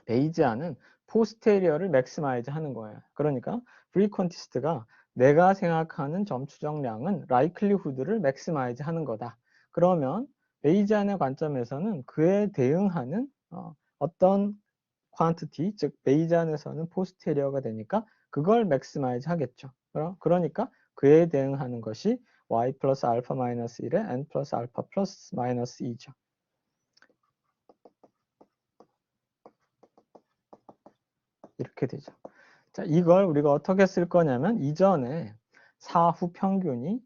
베이지안은 포스테리어를 맥시마이즈 하는 거예요. 그러니까 프리퀀티스트가 내가 생각하는 점 추정량은 라이클리후드를 맥시마이즈 하는 거다. 그러면 베이지안의 관점에서는 그에 대응하는 어떤 퀀티티, 즉 베이지안에서는 포스테리어가 되니까 그걸 맥시마이즈 하겠죠. 그러니까 그에 대응하는 것이 y 플러스 알파 마이너스 1에 n 플러스 알파 플러스 마이너스 2죠. 이렇게 되죠. 자, 이걸 우리가 어떻게 쓸 거냐면 이전에 사후 평균이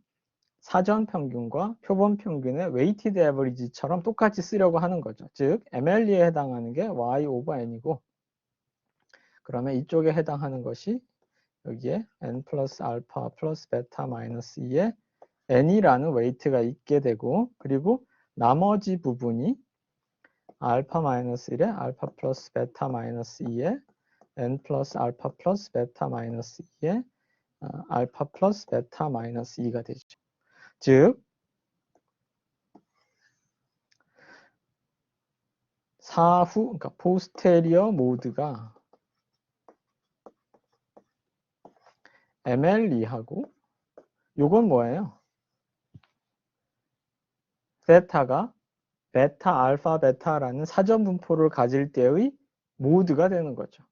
사전 평균과 표본 평균의 웨이티드 에버리지처럼 똑같이 쓰려고 하는 거죠. 즉 MLE에 해당하는 게 y 오버 n이고 그러면 이쪽에 해당하는 것이 여기에 n 플러스 알파 플러스 베타 마이너스 2에 n이라는 웨이트가 있게 되고 그리고 나머지 부분이 알파 마이너스 1에 알파 플러스 베타 마이너스 2에 n 플러스 알파 플러스 베타 마이너스 2에 알파 플러스 베타 마이너스 2가 되죠. 즉 사후 그러니까 포스테리어 모드가 MLE하고 요건 뭐예요? 세타가 베타 알파 베타라는 사전 분포를 가질 때의 모드가 되는 거죠.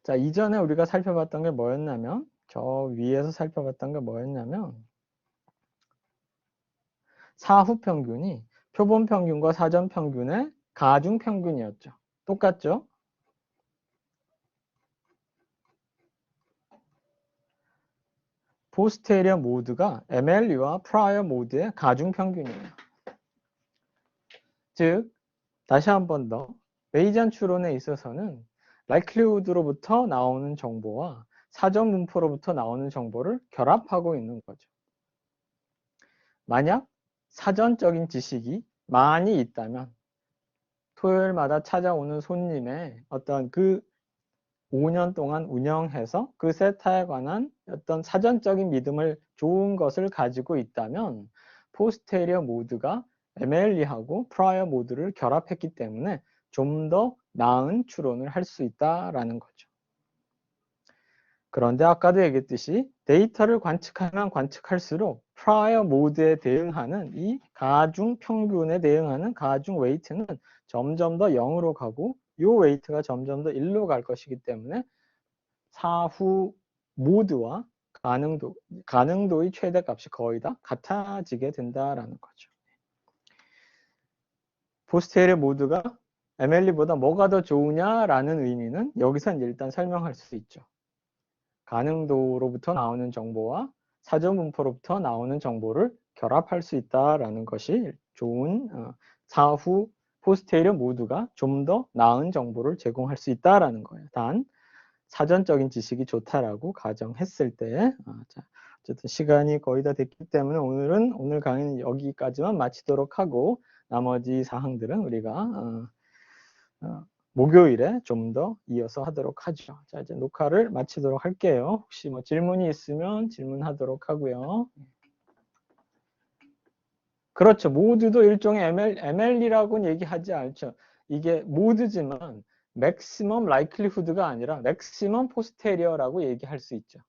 자, 이전에 우리가 살펴봤던 게 뭐였냐면 저 위에서 살펴봤던 게 뭐였냐면 사후 평균이 표본 평균과 사전 평균의 가중 평균이었죠. 똑같죠? 포스테리어 모드가 MLE와 프라이어 모드의 가중 평균이에요. 즉 다시 한 번 더 베이지안 추론에 있어서는 라이클리후드로부터 나오는 정보와 사전 분포로부터 나오는 정보를 결합하고 있는 거죠. 만약 사전적인 지식이 많이 있다면 토요일마다 찾아오는 손님의 어떤 그 5년 동안 운영해서 그 세타에 관한 어떤 사전적인 믿음을 좋은 것을 가지고 있다면 포스테리어 모드가 MLE하고 프라이어 모드를 결합했기 때문에 좀 더 나은 추론을 할 수 있다라는 거죠. 그런데 아까도 얘기했듯이 데이터를 관측하면 관측할수록 prior 모드에 대응하는 이 가중 평균에 대응하는 가중 웨이트는 점점 더 0으로 가고 이 웨이트가 점점 더 1로 갈 것이기 때문에 사후 모드와 가능도의 최대값이 거의 다 같아지게 된다라는 거죠. 포스테리어 모드가 MLE보다 뭐가 더 좋으냐라는 의미는 여기선 일단 설명할 수 있죠. 가능도로부터 나오는 정보와 사전 분포로부터 나오는 정보를 결합할 수 있다라는 것이 좋은 사후 포스테리어 모두가 좀 더 나은 정보를 제공할 수 있다라는 거예요. 단 사전적인 지식이 좋다라고 가정했을 때 자, 어쨌든 시간이 거의 다 됐기 때문에 오늘 강의는 여기까지만 마치도록 하고 나머지 사항들은 우리가 목요일에 좀 더 이어서 하도록 하죠. 자, 이제 녹화를 마치도록 할게요. 혹시 뭐 질문이 있으면 질문하도록 하고요. 그렇죠. 모드도 일종의 ML이라고는 얘기하지 않죠. 이게 모드지만 맥시멈 라이클리후드가 아니라 맥시멈 포스테리어라고 얘기할 수 있죠.